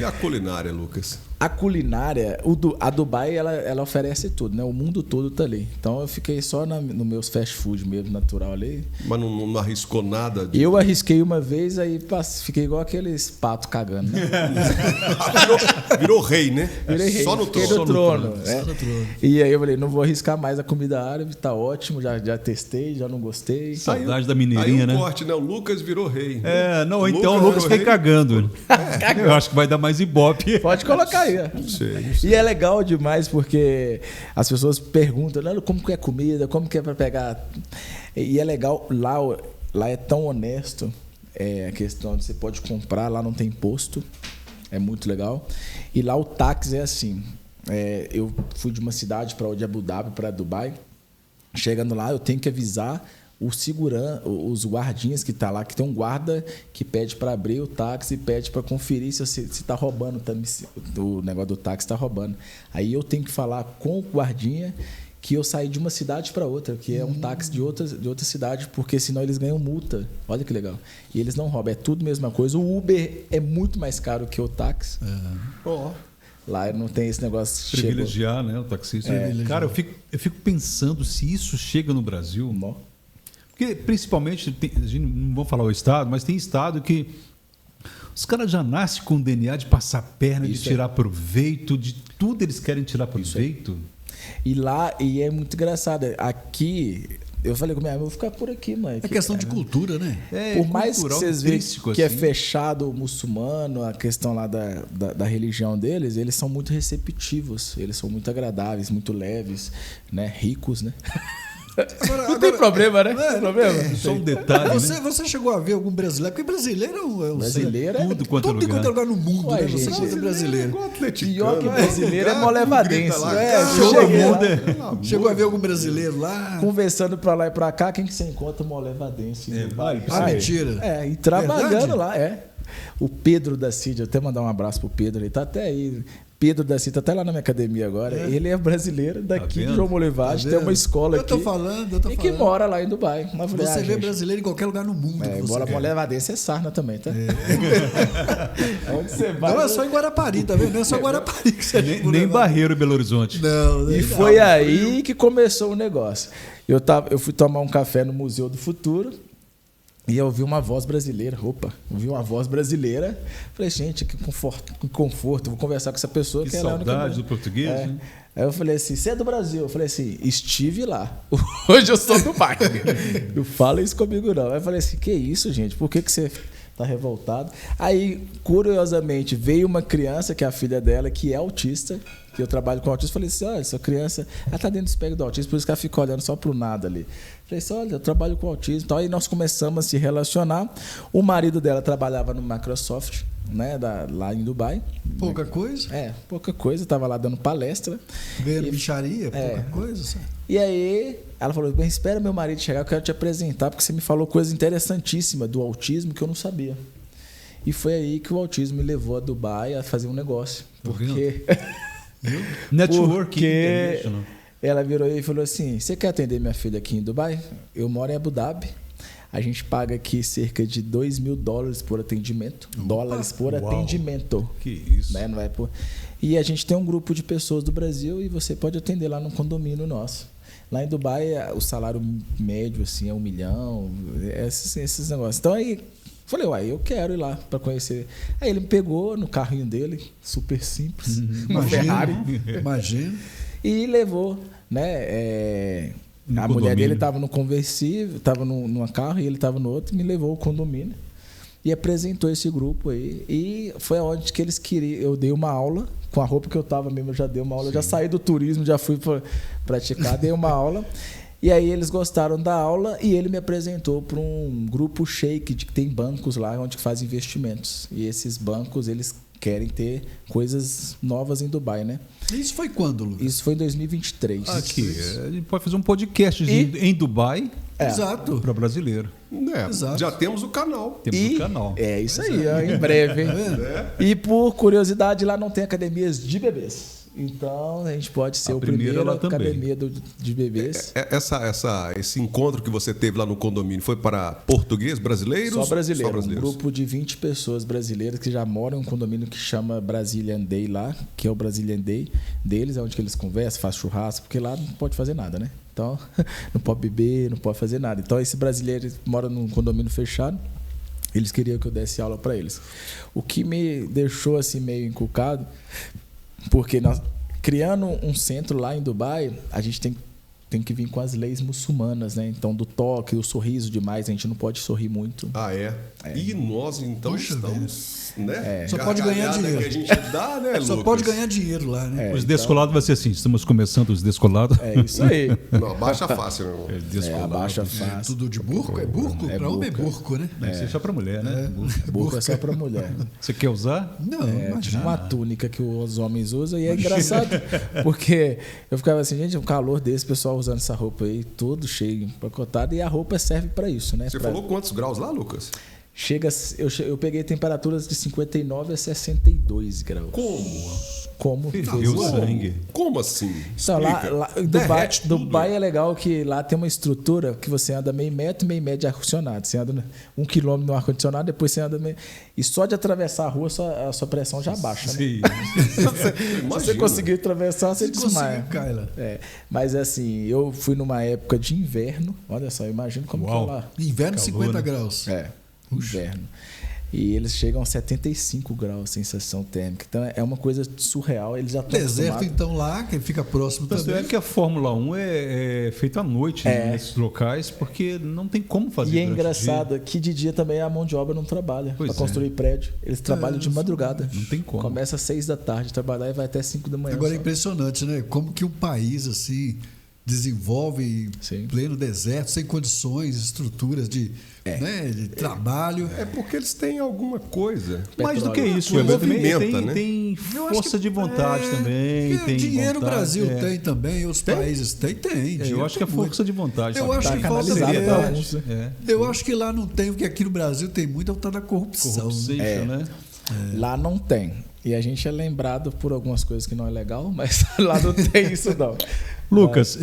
E a culinária, Lucas? A culinária, a Dubai, ela oferece tudo, né? O mundo todo tá ali. Então eu fiquei só no meus fast food mesmo, natural ali. Mas não arriscou nada de... Eu arrisquei uma vez, aí fiquei igual aqueles patos cagando, né? Virou rei, né? Virei rei. Só no Fiquei trono. no trono. Só no trono. E aí eu falei, não vou arriscar mais a comida árabe, tá ótimo, já testei, já não gostei. Saudade da mineirinha, aí né? o corte, né? O Lucas virou rei. Não, então o Lucas virou cai rei. cagando. Eu acho que vai dar mais ibope. Pode colocar aí. ó. Não sei. E é legal demais porque as pessoas perguntam, "Não, como que é comida, como que é para pegar." E é legal, lá é tão honesto, a questão de você pode comprar, lá não tem imposto, é muito legal. E lá o táxi é assim, eu fui de uma cidade de Abu Dhabi para Dubai, chegando lá eu tenho que avisar os guardinhas que tá lá, que tem um guarda que pede para abrir o táxi e pede para conferir se tá roubando, o negócio do táxi tá roubando. Aí eu tenho que falar com o guardinha que eu saí de uma cidade para outra, que é um táxi de outra cidade, porque senão eles ganham multa. Olha que legal. E eles não roubam, é tudo a mesma coisa. O Uber é muito mais caro que o táxi. Lá não tem esse negócio. Privilegiar, né? O taxista. Cara, eu fico pensando se isso chega no Brasil. Porque, principalmente, a gente não vamos falar o estado, mas tem estado que os caras já nascem com DNA de passar perna, de tirar proveito, de tudo eles querem tirar proveito. E lá, e é muito engraçado, aqui, eu falei com minha mãe, eu vou ficar por aqui, mãe. É questão de cultura, né? Por mais que vocês vejam que é assim. fechado o muçulmano, a questão lá da religião deles, eles são muito receptivos, eles são muito agradáveis, muito leves, né? Ricos, né? Não tem problema, né? Não tem problema. Só um detalhe, Você chegou a ver algum brasileiro? Porque brasileiro é um Brasileiro é tudo quanto é tudo em lugar. quanto é lugar no mundo, Ué, né? Você gente, é brasileiro. Igual atleticano, Pior que né? brasileiro é Lugar, molevadense. grita lá, É, cara, todo cheguei mundo lá. é. Chegou a ver algum brasileiro lá? Conversando pra lá e pra cá, quem que você encontra molevadense? vale, Mentira. E trabalhando Verdade? lá, O Pedro da CID, eu até mandar um abraço pro Pedro, ele tá até aí Pedro da Cita, até lá na minha academia agora. Ele é brasileiro daqui de João Molevade, tem uma escola aqui. Eu tô falando. Que mora lá em Dubai. Mas você vê brasileiro em qualquer lugar no mundo. Embora Molevadense é sarna também, tá? Onde você vai? Não é só em Guarapari, tá vendo? Não é só Guarapari que você nem Barreiro e Belo Horizonte. Não, e foi aí que começou o negócio. Eu fui tomar um café no Museu do Futuro. E eu ouvi uma voz brasileira. Ouvi uma voz brasileira. Falei, gente, que conforto. Vou conversar com essa pessoa. Que ela saudade do português, né? Aí eu falei assim, você é do Brasil? Eu falei assim, estive lá. Hoje eu sou do Dubai. Não fala isso comigo, não. Aí eu falei assim, que isso, gente? Por que você tá revoltado? Aí, curiosamente, veio uma criança, que é a filha dela, que é autista, que eu trabalho com autismo. Falei assim, olha, essa criança, ela tá dentro do espectro do autismo, por isso que ela fica olhando só pro nada ali. Falei assim, olha, eu trabalho com autismo. Então, aí nós começamos a se relacionar. O marido dela trabalhava no Microsoft, né, lá em Dubai. Pouca coisa? Pouca coisa. Estava lá dando palestra. Vendo bicharia, pouca coisa. Sabe? E aí, ela falou, bem, espera meu marido chegar, eu quero te apresentar, porque você me falou coisa interessantíssima do autismo que eu não sabia. E foi aí que o autismo me levou a Dubai a fazer um negócio. Porque... Networking. Porque ela virou e falou assim, você quer atender minha filha aqui em Dubai? Eu moro em Abu Dhabi. A gente paga aqui cerca de $2.000 por atendimento. Dólares por atendimento. Que isso. Né? Não é por... E a gente tem um grupo de pessoas do Brasil e você pode atender lá no condomínio nosso. Lá em Dubai, o salário médio assim, é $1 milhão, esses negócios. Então aí, falei, eu quero ir lá para conhecer. Aí ele me pegou no carrinho dele, super simples, uma Ferrari. Imagina. E levou, né? A mulher dele estava no conversível, estava num carro e ele estava no outro, e me levou ao condomínio e apresentou esse grupo aí. E foi onde que eles queriam. Eu dei uma aula, com a roupa que eu estava mesmo, eu já dei uma aula, eu já saí do turismo, já fui praticar, dei uma aula. E aí eles gostaram da aula e ele me apresentou para um grupo Sheikh, que tem bancos lá onde faz investimentos. E esses bancos, eles querem ter coisas novas em Dubai, né? Isso foi quando, Lucas? Isso foi em 2023. Aqui, a gente pode fazer um podcast em Dubai. Exato. Para brasileiro. Exato. Já temos o canal. Temos o canal. É isso aí, em breve. Hein? E por curiosidade, lá não tem academias de bebês. Então, a gente pode ser o primeiro academia de bebês. Esse encontro que você teve lá no condomínio foi para português, brasileiros? Só brasileiro. Só brasileiros. Um grupo de 20 pessoas brasileiras que já moram em um condomínio que chama Brazilian Day lá, que é o Brazilian Day deles, é onde que eles conversam, fazem churrasco, porque lá não pode fazer nada, né? Então, não pode beber, não pode fazer nada. Então, esse brasileiro mora num condomínio fechado. Eles queriam que eu desse aula para eles. O que me deixou assim meio encucado, porque nós, criando um centro lá em Dubai, a gente tem que vir com as leis muçulmanas, né? Então, do toque, o sorriso demais, a gente não pode sorrir muito. Ah, é? E nós, então, estamos... Né? Só pode ganhar dinheiro. Que a gente dá, né, Só Lucas? pode ganhar dinheiro lá, né? Os descolados vai ser assim, estamos começando os descolados. É isso aí. Não, abaixa fácil, meu irmão. Abaixa fácil. Tudo de burco? É burco? Para homem é burco, né? Isso é só para mulher, né? Burco é só para mulher. Você quer usar? Não, imagina. Uma túnica que os homens usam. E é engraçado, porque eu ficava assim, gente, um calor desse, o pessoal usando essa roupa aí, todo cheio, empacotado, e a roupa serve para isso, né? Você falou quantos graus lá, Lucas? Eu peguei temperaturas de 59 a 62 graus. Como? Ferveu o sangue. Como assim? Então, lá Dubai é legal que lá tem uma estrutura que você anda meio metro de ar-condicionado. Você anda 1 quilômetro no ar-condicionado, depois você anda meio... E só de atravessar a rua, a sua pressão já baixa. Sim. Né? Se você conseguir atravessar, você desmaia. Mas assim, eu fui numa época de inverno. Olha só, imagina como que é lá. Inverno, calor, 50 né? graus. Inverno. E eles chegam a 75 graus, sensação térmica. Então é uma coisa surreal. Eles já estão deserto, então, lá, que fica próximo Mas também. é que a Fórmula 1 é feita à noite nesses locais, porque não tem como fazer. E é engraçado que de dia também a mão de obra não trabalha para construir prédio. Eles trabalham de madrugada. Não tem como. Começa às 6 da tarde a trabalhar e vai até 5 da manhã. Agora é impressionante, né? Como que um país assim desenvolve em pleno deserto, sem condições, estruturas de trabalho. É porque eles têm alguma coisa. Mais do que isso, tem força de vontade também. Tem dinheiro o Brasil tem também, outros países têm. Eu acho que é força de vontade. Eu acho que falta seriedade. Eu acho que lá não tem, porque aqui no Brasil tem muito, é o tal da corrupção. Lá não tem. E a gente é lembrado por algumas coisas que não é legal, mas lá não tem isso não. Lucas,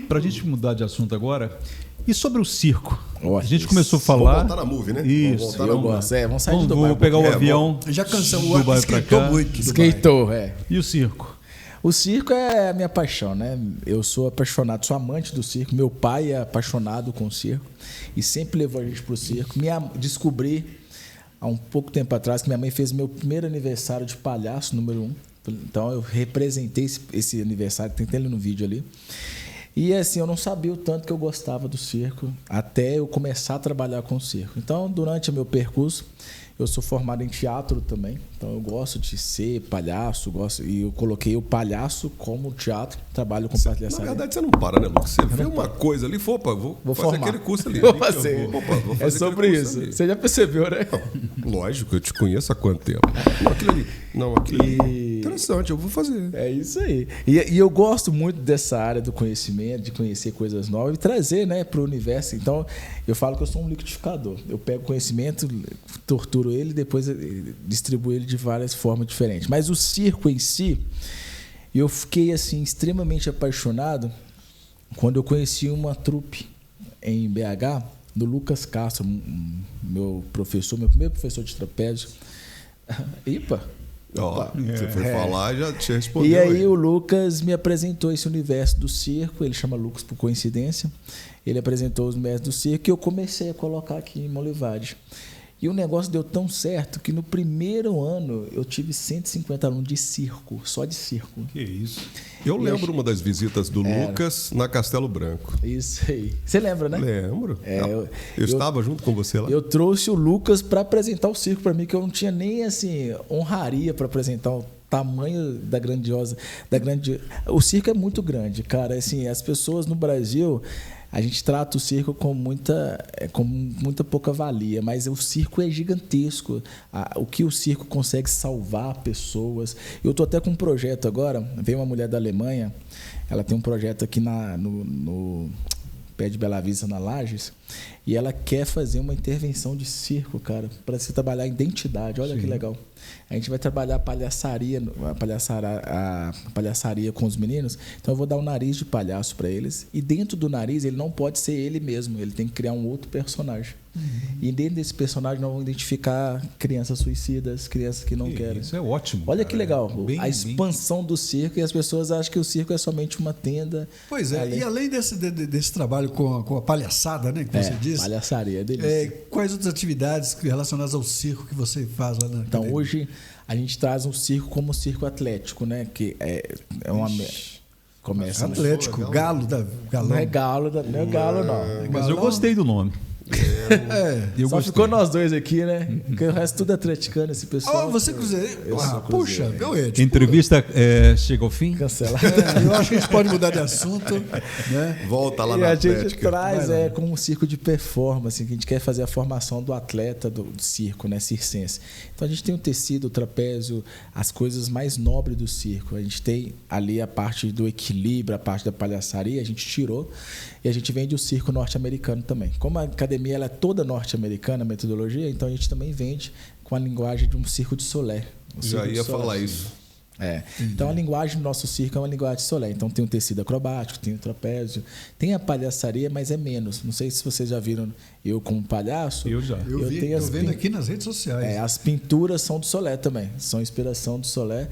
para a gente mudar de assunto agora, e sobre o circo? A gente começou a falar... Vamos voltar na movie, né? Isso. Eu gosto. Vamos sair de Dubai. Vamos pegar o avião. Já cansamos, Dubai pra esquentou cá. muito. Esquentou, E o circo? O circo é a minha paixão, né? Eu sou apaixonado, sou amante do circo. Meu pai é apaixonado com o circo e sempre levou a gente pro circo. Descobri há um pouco tempo atrás que minha mãe fez meu primeiro aniversário de palhaço, número 1. Então eu representei esse aniversário, tem ele no vídeo ali. E assim, eu não sabia o tanto que eu gostava do circo até eu começar a trabalhar com o circo. Então, durante o meu percurso, eu sou formado em teatro também. Então, eu gosto de ser palhaço, e eu coloquei o palhaço como teatro, trabalho com palhaçaria. Na verdade, você não para, né, Lucas? Você vê uma coisa ali, vou fazer formar. Aquele curso ali. Vou fazer. Vou fazer É sobre isso. Ali. Você já percebeu, né? Não, lógico, eu te conheço há quanto tempo? Não, aquilo ali. Interessante, eu vou fazer. É isso aí. E eu gosto muito dessa área do conhecimento, de conhecer coisas novas e trazer, né, para o universo. Então, eu falo que eu sou um liquidificador. Eu pego conhecimento, torturo ele e depois distribuo ele de várias formas diferentes. Mas o circo em si, eu fiquei assim extremamente apaixonado quando eu conheci uma trupe em BH do Lucas Castro, meu primeiro professor de trapézio. Ipa! Você foi falar e já te respondeu. E aí o Lucas me apresentou esse universo do circo. Ele chama Lucas por coincidência. Ele apresentou os universos do circo e eu comecei a colocar aqui em Molivade. E o negócio deu tão certo que no primeiro ano eu tive 150 alunos de circo, só de circo. Que isso. Eu lembro uma das visitas do Lucas na Castelo Branco. Isso aí. Você lembra, né? Lembro. Eu estava junto com você lá. Eu trouxe o Lucas para apresentar o circo para mim, que eu não tinha nem assim honraria para apresentar o tamanho da grandiosa. O circo é muito grande, cara. Assim, as pessoas no Brasil, a gente trata o circo com muita pouca valia, mas o circo é gigantesco. O que o circo consegue salvar pessoas. Eu estou até com um projeto agora. Veio uma mulher da Alemanha, ela tem um projeto aqui no pé de Bela Vista, na Lages, e ela quer fazer uma intervenção de circo, cara, para se trabalhar a identidade. Olha que legal. A gente vai trabalhar a palhaçaria com os meninos. Então eu vou dar um nariz de palhaço para eles. E dentro do nariz ele não pode ser ele mesmo. Ele tem que criar um outro personagem. E dentro desse personagem nós vamos identificar crianças suicidas, crianças que não querem. Isso é ótimo. Olha cara. que legal. Bem, a expansão do circo, e as pessoas acham que o circo é somente uma tenda. Pois é. E além desse trabalho com a palhaçada, né, que você disse. Palhaçaria, é delícia. Quais outras atividades relacionadas ao circo que você faz lá na Então, academia? hoje a gente traz um circo como circo atlético, né? Que é uma... Começa Atlético, galão. Não é galo, não é galo, não. Mas eu gostei do nome. Só gostei. Ficou nós dois aqui, né? Porque o resto tudo é atleticano, esse pessoal. Você cruzeiro? Puxa, meu Ed. Entrevista chega ao fim? Cancelar. Eu acho que a gente pode mudar de assunto, né? Volta lá e na a Atlética. gente traz como um circo de performance, que a gente quer fazer a formação do atleta do circo, né, circense. Então a gente tem o tecido, o trapézio, as coisas mais nobres do circo. A gente tem ali a parte do equilíbrio, a parte da palhaçaria, a gente tirou, e a gente vende o circo norte-americano também. Como a academia ela é toda norte-americana, a metodologia, então a gente também vende com a linguagem de um circo de solé. Já ia falar isso. Então a linguagem do nosso circo é uma linguagem de solé. Então tem o tecido acrobático, tem o trapézio, tem a palhaçaria, mas é menos. Não sei se vocês já viram eu como palhaço. Eu já. Eu estou vendo aqui nas redes sociais. As pinturas são do solé também, são inspiração do solé.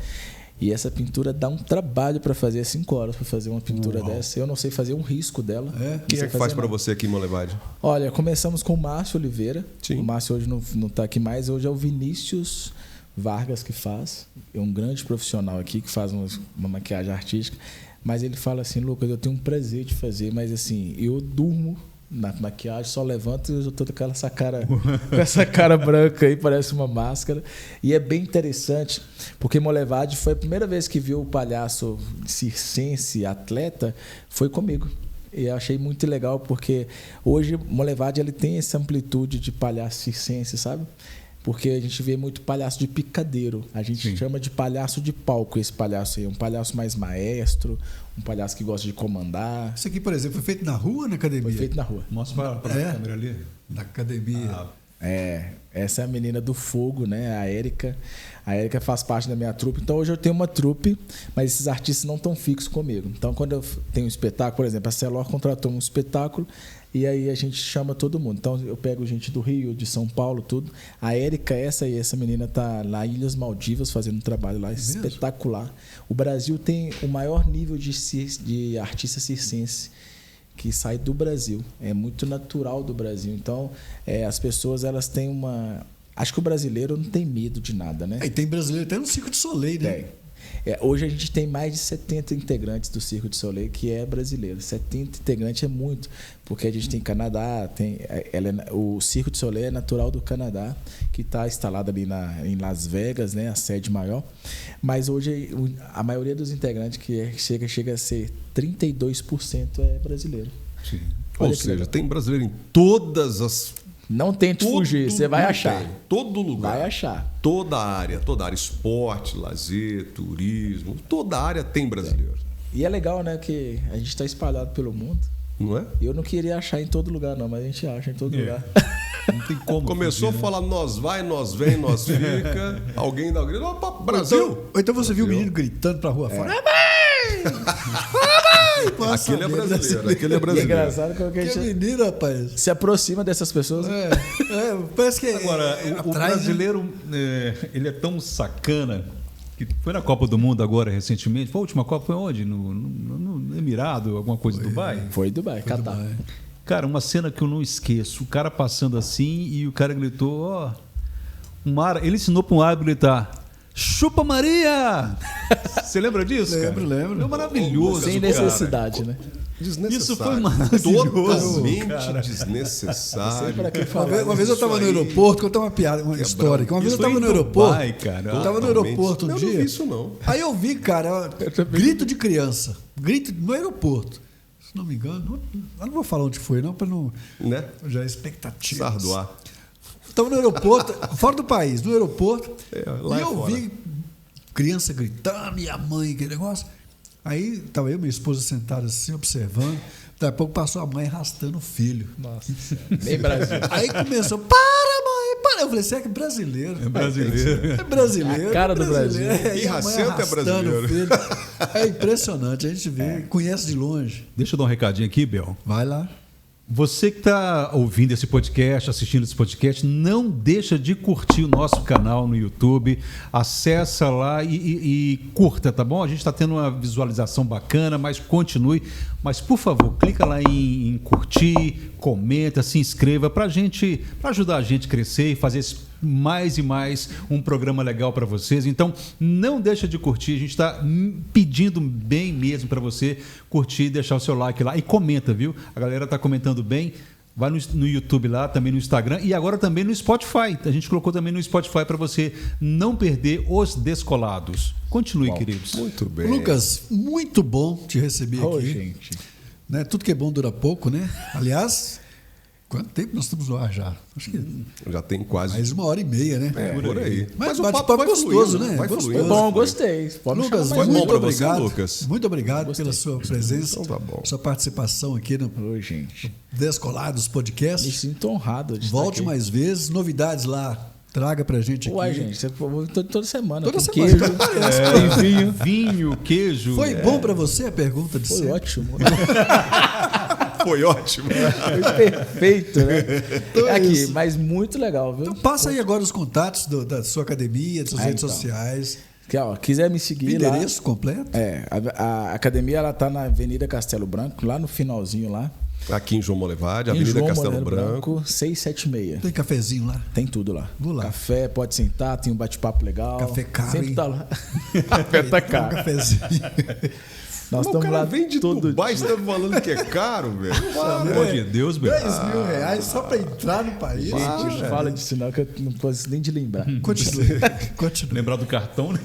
E essa pintura dá um trabalho para fazer 5 horas para fazer uma pintura dessa. Eu não sei fazer um risco dela. Quem é que faz para você aqui em Molevade? Olha, começamos com o Márcio Oliveira. Sim. O Márcio hoje não está aqui mais. Hoje é o Vinícius Vargas que faz. É um grande profissional aqui que faz uma maquiagem artística. Mas ele fala assim, Lucas, eu tenho um prazer de fazer, mas assim, eu durmo na maquiagem, só levanto e eu tô com essa cara branca aí, parece uma máscara. E é bem interessante, porque Molevade foi a primeira vez que viu o palhaço circense, atleta, foi comigo. E eu achei muito legal, porque hoje Molevade ele tem essa amplitude de palhaço circense, sabe? Porque a gente vê muito palhaço de picadeiro. A gente chama de palhaço de palco esse palhaço aí. Um palhaço mais maestro, um palhaço que gosta de comandar. Isso aqui, por exemplo, foi feito na rua ou na academia? Foi feito na rua. Mostra para a câmera ali. Na academia. Essa é a menina do fogo, né? A Érica. A Érica faz parte da minha trupe. Então hoje eu tenho uma trupe, mas esses artistas não estão fixos comigo. Então quando eu tenho um espetáculo, por exemplo, a Celor contratou um espetáculo e aí a gente chama todo mundo. Então eu pego gente do Rio, de São Paulo, tudo. A Érica, essa menina tá lá em Ilhas Maldivas fazendo um trabalho lá espetacular. O Brasil tem o maior nível de artista circense que sai do Brasil. É muito natural do Brasil. Então, as pessoas elas têm uma... Acho que o brasileiro não tem medo de nada, né? E tem brasileiro até no Circo de Soleil, né? Hoje a gente tem mais de 70 integrantes do Circo de Soleil que é brasileiro. 70 integrantes é muito, porque a gente tem Canadá, o Circo de Soleil é natural do Canadá, que está instalado ali em Las Vegas, né, a sede maior. Mas hoje a maioria dos integrantes que chega a ser 32% é brasileiro. Sim. Ou seja, tem brasileiro em todas as... Não tente fugir, você vai achar. Todo lugar. Vai achar. Toda área, esporte, lazer, turismo, toda área tem brasileiro. E é legal, né, que a gente está espalhado pelo mundo. Não é? Eu não queria achar em todo lugar, não, mas a gente acha em todo lugar. Não tem como. Começou fugir, a falar, nós vai, nós vem, nós fica. Alguém dá um grito, opa, Brasil! Então você viu o menino gritando pra rua fora. Aquele é brasileiro. E é engraçado que a gente menino, rapaz. Se aproxima dessas pessoas. Parece que agora, o brasileiro, ele é tão sacana que foi na Copa do Mundo agora recentemente. Foi a última Copa, foi onde? No Emirado, alguma coisa, Dubai? Foi Dubai, Catar. Cara, uma cena que eu não esqueço. O cara passando assim e o cara gritou, ele ensinou para um árabe gritar: Chupa Maria! Você lembra disso, cara? Lembro. É maravilhoso. Sem necessidade, né? Desnecessário. Isso foi maravilhoso. Totalmente desnecessário. Uma vez eu estava no aeroporto, contar uma história. Uma vez eu estava no aeroporto. Eu estava no aeroporto um dia. Eu não vi isso, não. Aí eu vi, cara, grito de criança. Grito no aeroporto. Se não me engano, eu não vou falar onde foi, não, para não. Né? Já é expectativa. Sardoar. Estava no aeroporto, fora do país, no aeroporto. Lá e eu fora. vi criança gritando, e a mãe, aquele negócio. Aí estava eu e minha esposa sentados assim, observando. Daqui a pouco passou a mãe arrastando o filho. Nossa, bem Brasil. Aí começou, para, mãe, para. Eu falei, você é que brasileiro. É brasileiro. É brasileiro. A cara do brasileiro. Brasil. E Racento é brasileiro. O filho. É impressionante, a gente vê, conhece de longe. Deixa eu dar um recadinho aqui, Bel. Vai lá. Você que está ouvindo esse podcast, assistindo esse podcast, não deixa de curtir o nosso canal no YouTube. Acessa lá e curta, tá bom? A gente está tendo uma visualização bacana, mas continue. Mas, por favor, clica lá em curtir, comenta, se inscreva para ajudar a gente a crescer e fazer mais e mais um programa legal para vocês. Então, não deixa de curtir. A gente está pedindo bem mesmo para você curtir, deixar o seu like lá e comenta, viu? A galera está comentando bem. Vai no YouTube lá, também no Instagram e agora também no Spotify. A gente colocou também no Spotify para você não perder os Descolados. Continue, queridos. Muito bem. Lucas, muito bom te receber aqui. Gente. Né? Tudo que é bom dura pouco, né? Aliás, quanto tempo nós estamos no ar já? Acho que já tem quase mais 1h30, né? por aí. Mas o bate-papo papo vai gostoso, fluindo, né? Vai Gostoso. fluindo. Bom, gostei. Pode Lucas, Foi bom muito pra você, obrigado. Lucas? Muito obrigado pela sua presença, Então tá bom. sua participação aqui no Oi, gente. Descolados Me Podcast. sinto honrado de Volte estar aqui. mais vezes, novidades lá. Traga pra gente aqui. Uai, gente, você toda semana. Toda tem semana. Queijo, tem vinho. Vinho, queijo. Foi bom pra você a pergunta de Foi sempre? ótimo. Foi ótimo. Foi perfeito, né? Então é Aqui, isso. mas muito legal, viu? Então passa aí agora os contatos da sua academia, das suas redes então. sociais. Que, ó, quiser me seguir lá. Endereço completo. A academia ela tá na Avenida Castelo Branco, lá no finalzinho lá. Aqui em João Molevade, Em Avenida João Castelo Moreira Branco. 676. Tem cafezinho lá. Tem tudo lá. Vou lá. Café, pode sentar, tem um bate-papo legal. Café caro, Sempre hein? tá lá. Café tá Um caro. cafezinho. Nós Mas o estamos cara lá vem de todo Dubai, dia. você tá falando que é caro, velho? Pelo amor de Deus, Bel. R$10.000 só pra entrar no país. Gente, fala disso não, que eu não posso nem de lembrar. Continue. Continue. Lembrar do cartão, né?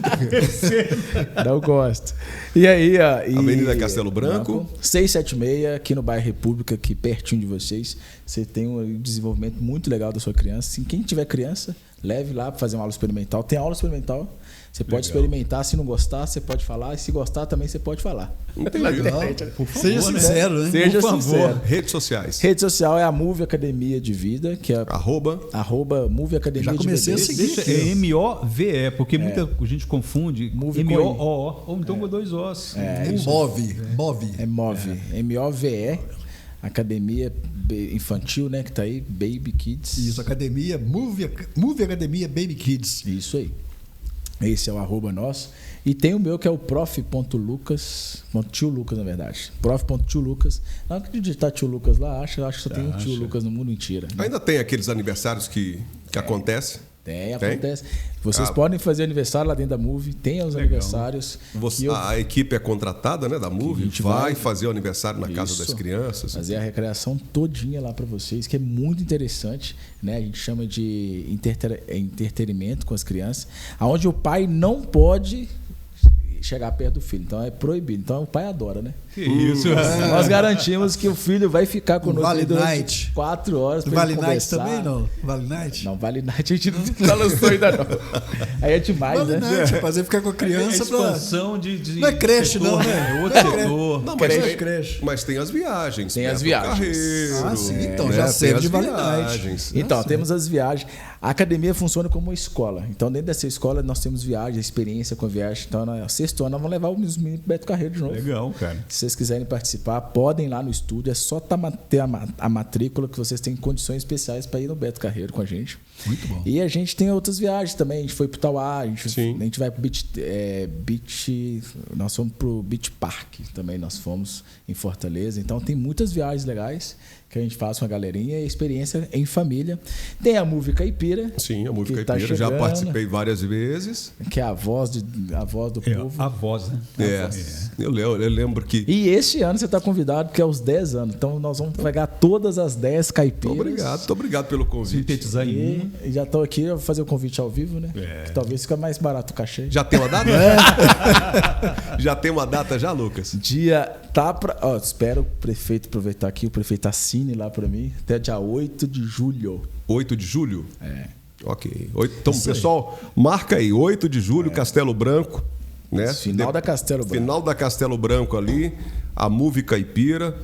Não gosto. E aí, ó. Avenida Castelo Branco. 676, aqui no bairro República, aqui pertinho de vocês. Você tem um desenvolvimento muito legal da sua criança. Assim, quem tiver criança, leve lá para fazer uma aula experimental. Tem aula experimental Você pode experimentar, se não gostar, você pode falar, e se gostar também você pode falar. Legal. Por favor, Seja sincero, né? Seja Por favor. sincero. Redes sociais. Rede social é a Move Academia de Vida, que é @. Move Academia Já comecei de a Vida. seguir. Deixa, é MOVE, porque muita gente confunde Move M-O-O, ou então com 2 Os. Move. É Move. MOVE, Academia Infantil, né? Que tá aí, Baby Kids. Isso, academia, Move Academia Baby Kids. Isso aí. Esse é o @ nosso. E tem o meu que é o prof.lucas, tio Lucas, na verdade. Prof.tiolucas. Na hora que digitar tio Lucas lá, acho que só tem um tio Lucas no mundo inteiro. Ainda tem aqueles aniversários que acontecem? Tem, acontece. Vocês podem fazer aniversário lá dentro da Move, tem os aniversários. A equipe é contratada, né, da Move, a gente vai vai fazer o aniversário na casa das crianças. Fazer a recreação todinha lá para vocês, que é muito interessante, né? A gente chama de entretenimento com as crianças, aonde o pai não pode chegar perto do filho, então é proibido. Então o pai adora, né? Que isso? Nós garantimos que o filho vai ficar conosco Vale durante Night. 4 horas para Vale ele Night conversar. também, não? Vale Night? Não, Vale Night a gente não lançou ainda não. Aí é demais, Vale né? Night, fazer ficar com a É criança pra... expansão de Não é creche, setor, não, né? É outro setor. Não, Creche. mas tem as viagens. Tem né, as pro viagens. Carreiro, Ah, sim, então né, já tem serve as de Vale Night. viagens. Então, temos as viagens. A academia funciona como uma escola. Então, dentro dessa escola, nós temos viagem, experiência com a viagem. Então, no sexto ano, nós vamos levar os meninos pro Beto Carreiro de novo. Legal, cara. Se vocês quiserem participar, podem ir lá no estúdio. É só ter a matrícula que vocês têm condições especiais para ir no Beto Carreiro com a gente. Muito bom. E a gente tem outras viagens também. A gente foi pro Tauá, a gente vai pro nós fomos pro Beach Park também. Nós fomos em Fortaleza. Então, tem muitas viagens legais que a gente faz com a galerinha e experiência em família. Tem a Move Caipira. Sim, a Move que tá Caipira, já chegando, participei várias vezes. Que é a voz do povo. A voz, né? Eu lembro que... E este ano você está convidado, porque é os 10 anos. Então nós vamos pegar todas as 10 caipiras. Muito obrigado pelo convite. Sintetizar em uma. E já estou aqui, eu vou fazer o convite ao vivo, né? Que talvez fique mais barato o cachê. Já tem uma data? Já tem uma data já, Lucas? Dia tá pra. Ó, espero o prefeito aproveitar aqui, o prefeito assine lá para mim, até dia 8 de julho. 8 de julho? É. Ok. Então, pessoal, marca aí, 8 de julho, Castelo Branco. Né? Final da Castelo Branco. Final da Castelo Branco ali, a Move Caipira.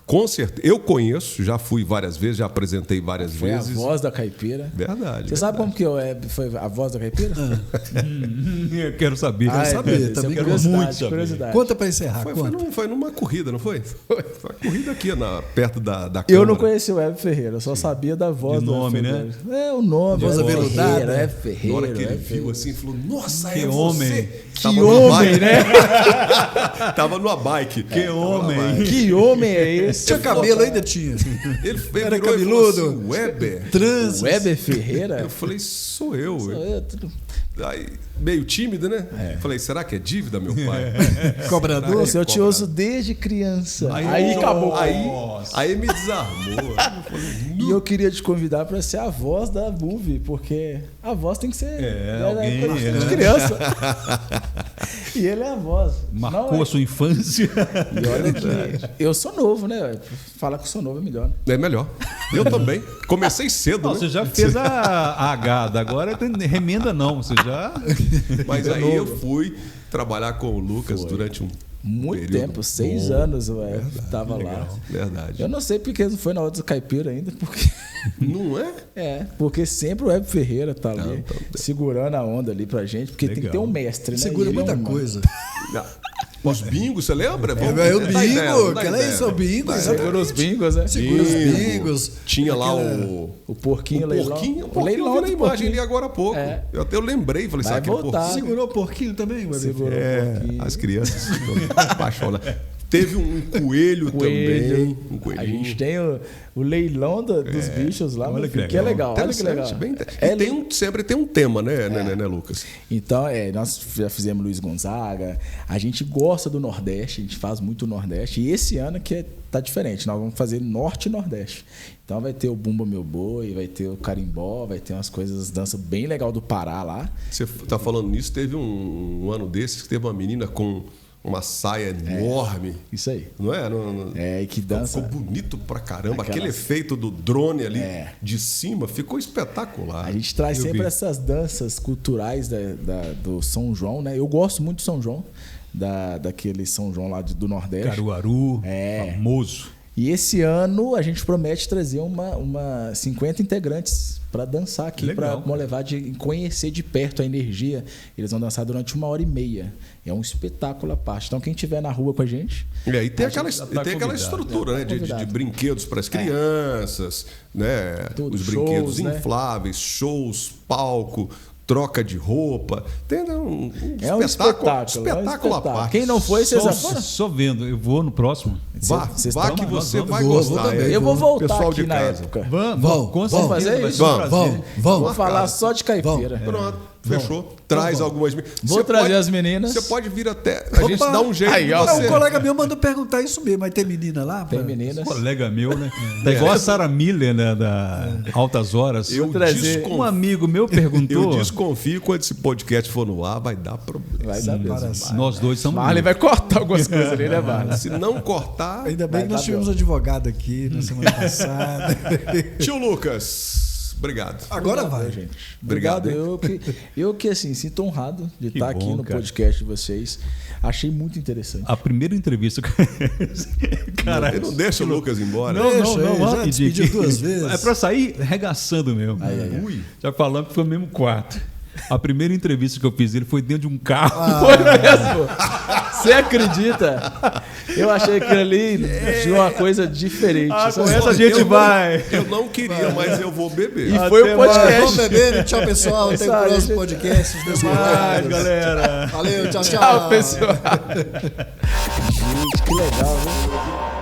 Com certeza. Eu conheço, já fui várias vezes, já apresentei várias Foi vezes. a voz da caipira. Verdade. Você sabe como que foi a voz da caipira? Eu quero saber. Quero saber, também quero curiosidade, muito saber. curiosidade. Conta pra encerrar, Foi numa corrida, não foi? Foi uma corrida aqui, perto da Câmara. Eu não conheci o Hebe Ferreira, eu só sabia da voz De do nome, Hebe né? Ferreira. É, o nome. Voz Hebe aveludada. Ferreira, Hebe Na Ferreira. hora que ele Hebe viu Ferreira. assim, falou: Nossa, Que é homem. você. Que Tava numa homem, bike. né? Tava numa bike. Que homem. Que homem é esse? Tinha cabelo ainda tinha. Ele Era virou e falou cabeludo. assim, Weber? Trans. O Heber Ferreira? Eu falei, sou eu. Tudo. Aí, meio tímido, né? Falei, será que é dívida, meu pai? Cobrador. Nossa, eu te ouço desde criança. Aí acabou. Aí me desarmou. Eu falei, E eu queria te convidar para ser a voz da Move, porque a voz tem que ser alguém, coisa de criança. E ele é a voz. Marcou Não, a sua infância. E olha que eu sou novo, né? Falar que eu sou novo é melhor. Né? é melhor. Eu também. Comecei cedo, Não, né? você já fez a H, agora remenda não. Você já. Mas aí eu fui trabalhar com o Lucas durante um Muito período tempo, 6 bom. anos eu estava lá. Verdade. Eu não sei porque não foi na hora do caipira ainda, porque Não é? porque sempre o Hebe Ferreira tá ali segurando a onda ali pra gente, porque tem que ter um mestre, né? Segura E ele muita é um coisa. Os bingos, você lembra? É o Dá ideia, bingo, dá que era ideia. isso, o bingo. Segura os bingos, né? Segura os Bingo. bingos. Tinha lá Aquela- O porquinho, o leilão. porquinho. O O porquinho leilão eu vi na do imagem porquinho. ali agora há pouco. É. Eu até lembrei, falei, Vai sabe aquele voltar. porquinho? Segurou o porquinho também, Weber? Segurou um É, pouquinho. as crianças ficam apaixonadas. Teve um coelho também. Um A coelhinho. gente tem o leilão dos bichos lá, Olha meu que filho, que é legal. Olha que Interessante, legal. bem É e sempre tem um tema, né, né, Lucas? Então, nós já fizemos Luiz Gonzaga. A gente gosta do Nordeste, a gente faz muito Nordeste. E esse ano que tá diferente, nós vamos fazer Norte e Nordeste. Então vai ter o Bumba Meu Boi, vai ter o Carimbó, vai ter umas coisas, dança bem legal do Pará lá. Você tá falando nisso, teve um ano desses que teve uma menina com uma saia enorme. Isso aí. Não é? E que dança. Ficou bonito pra caramba. Aquele efeito do drone ali de cima ficou espetacular. A gente traz sempre essas danças culturais do São João, né? Eu gosto muito do São João, daquele São João lá do Nordeste. Caruaru, famoso. E esse ano a gente promete trazer 50 integrantes para dançar aqui, para levar conhecer de perto a energia. Eles vão dançar durante 1h30. É um espetáculo à parte. Então, quem estiver na rua com a gente... E tem aquela estrutura, né? De brinquedos para as crianças, né? Tudo, os brinquedos shows, infláveis, shows, palco, troca de roupa. Tem um espetáculo à parte. Quem não foi, vocês só vendo. Eu vou no próximo. Vá que você vai gostar. Eu vou voltar pessoal aqui de na casa. época. Vamos fazer isso? Vamos. Vou falar só de caipira. Pronto, fechou. Traz algumas... Vou trazer as meninas. Você pode vir até... A gente dá um jeito. Um colega meu mandou perguntar isso mesmo. Mas tem menina lá? Tem meninas. Colega meu, né? Tá igual a Sarah Miller, né? Da Altas Horas. Um amigo meu perguntou... Eu desconfio quando esse podcast for no ar, vai dar problema. Vai dar mesmo. Nós dois somos... Marley vai cortar algumas coisas ali, né, Marley? Se não cortar... Ainda bem que nós tivemos advogado aqui na semana passada. Tio Lucas, obrigado. Agora vai, gente. Obrigado. Eu que assim, sinto honrado de estar aqui no podcast de vocês. Achei muito interessante. A primeira entrevista... Caralho, não deixa o Lucas embora. Não. Já despediu 2 vezes. É pra sair regaçando mesmo. Já falando que foi o mesmo quarto. A primeira entrevista que eu fiz ele foi dentro de um carro. Foi mesmo? Você acredita? Eu achei que ali tinha uma coisa diferente. Com essa a gente vai. Eu não queria, mas eu vou beber. E foi o podcast. Vamos beber. Tchau, pessoal. Até o próximo podcast. Galera. Valeu, tchau. Tchau, pessoal. Gente, que legal, né?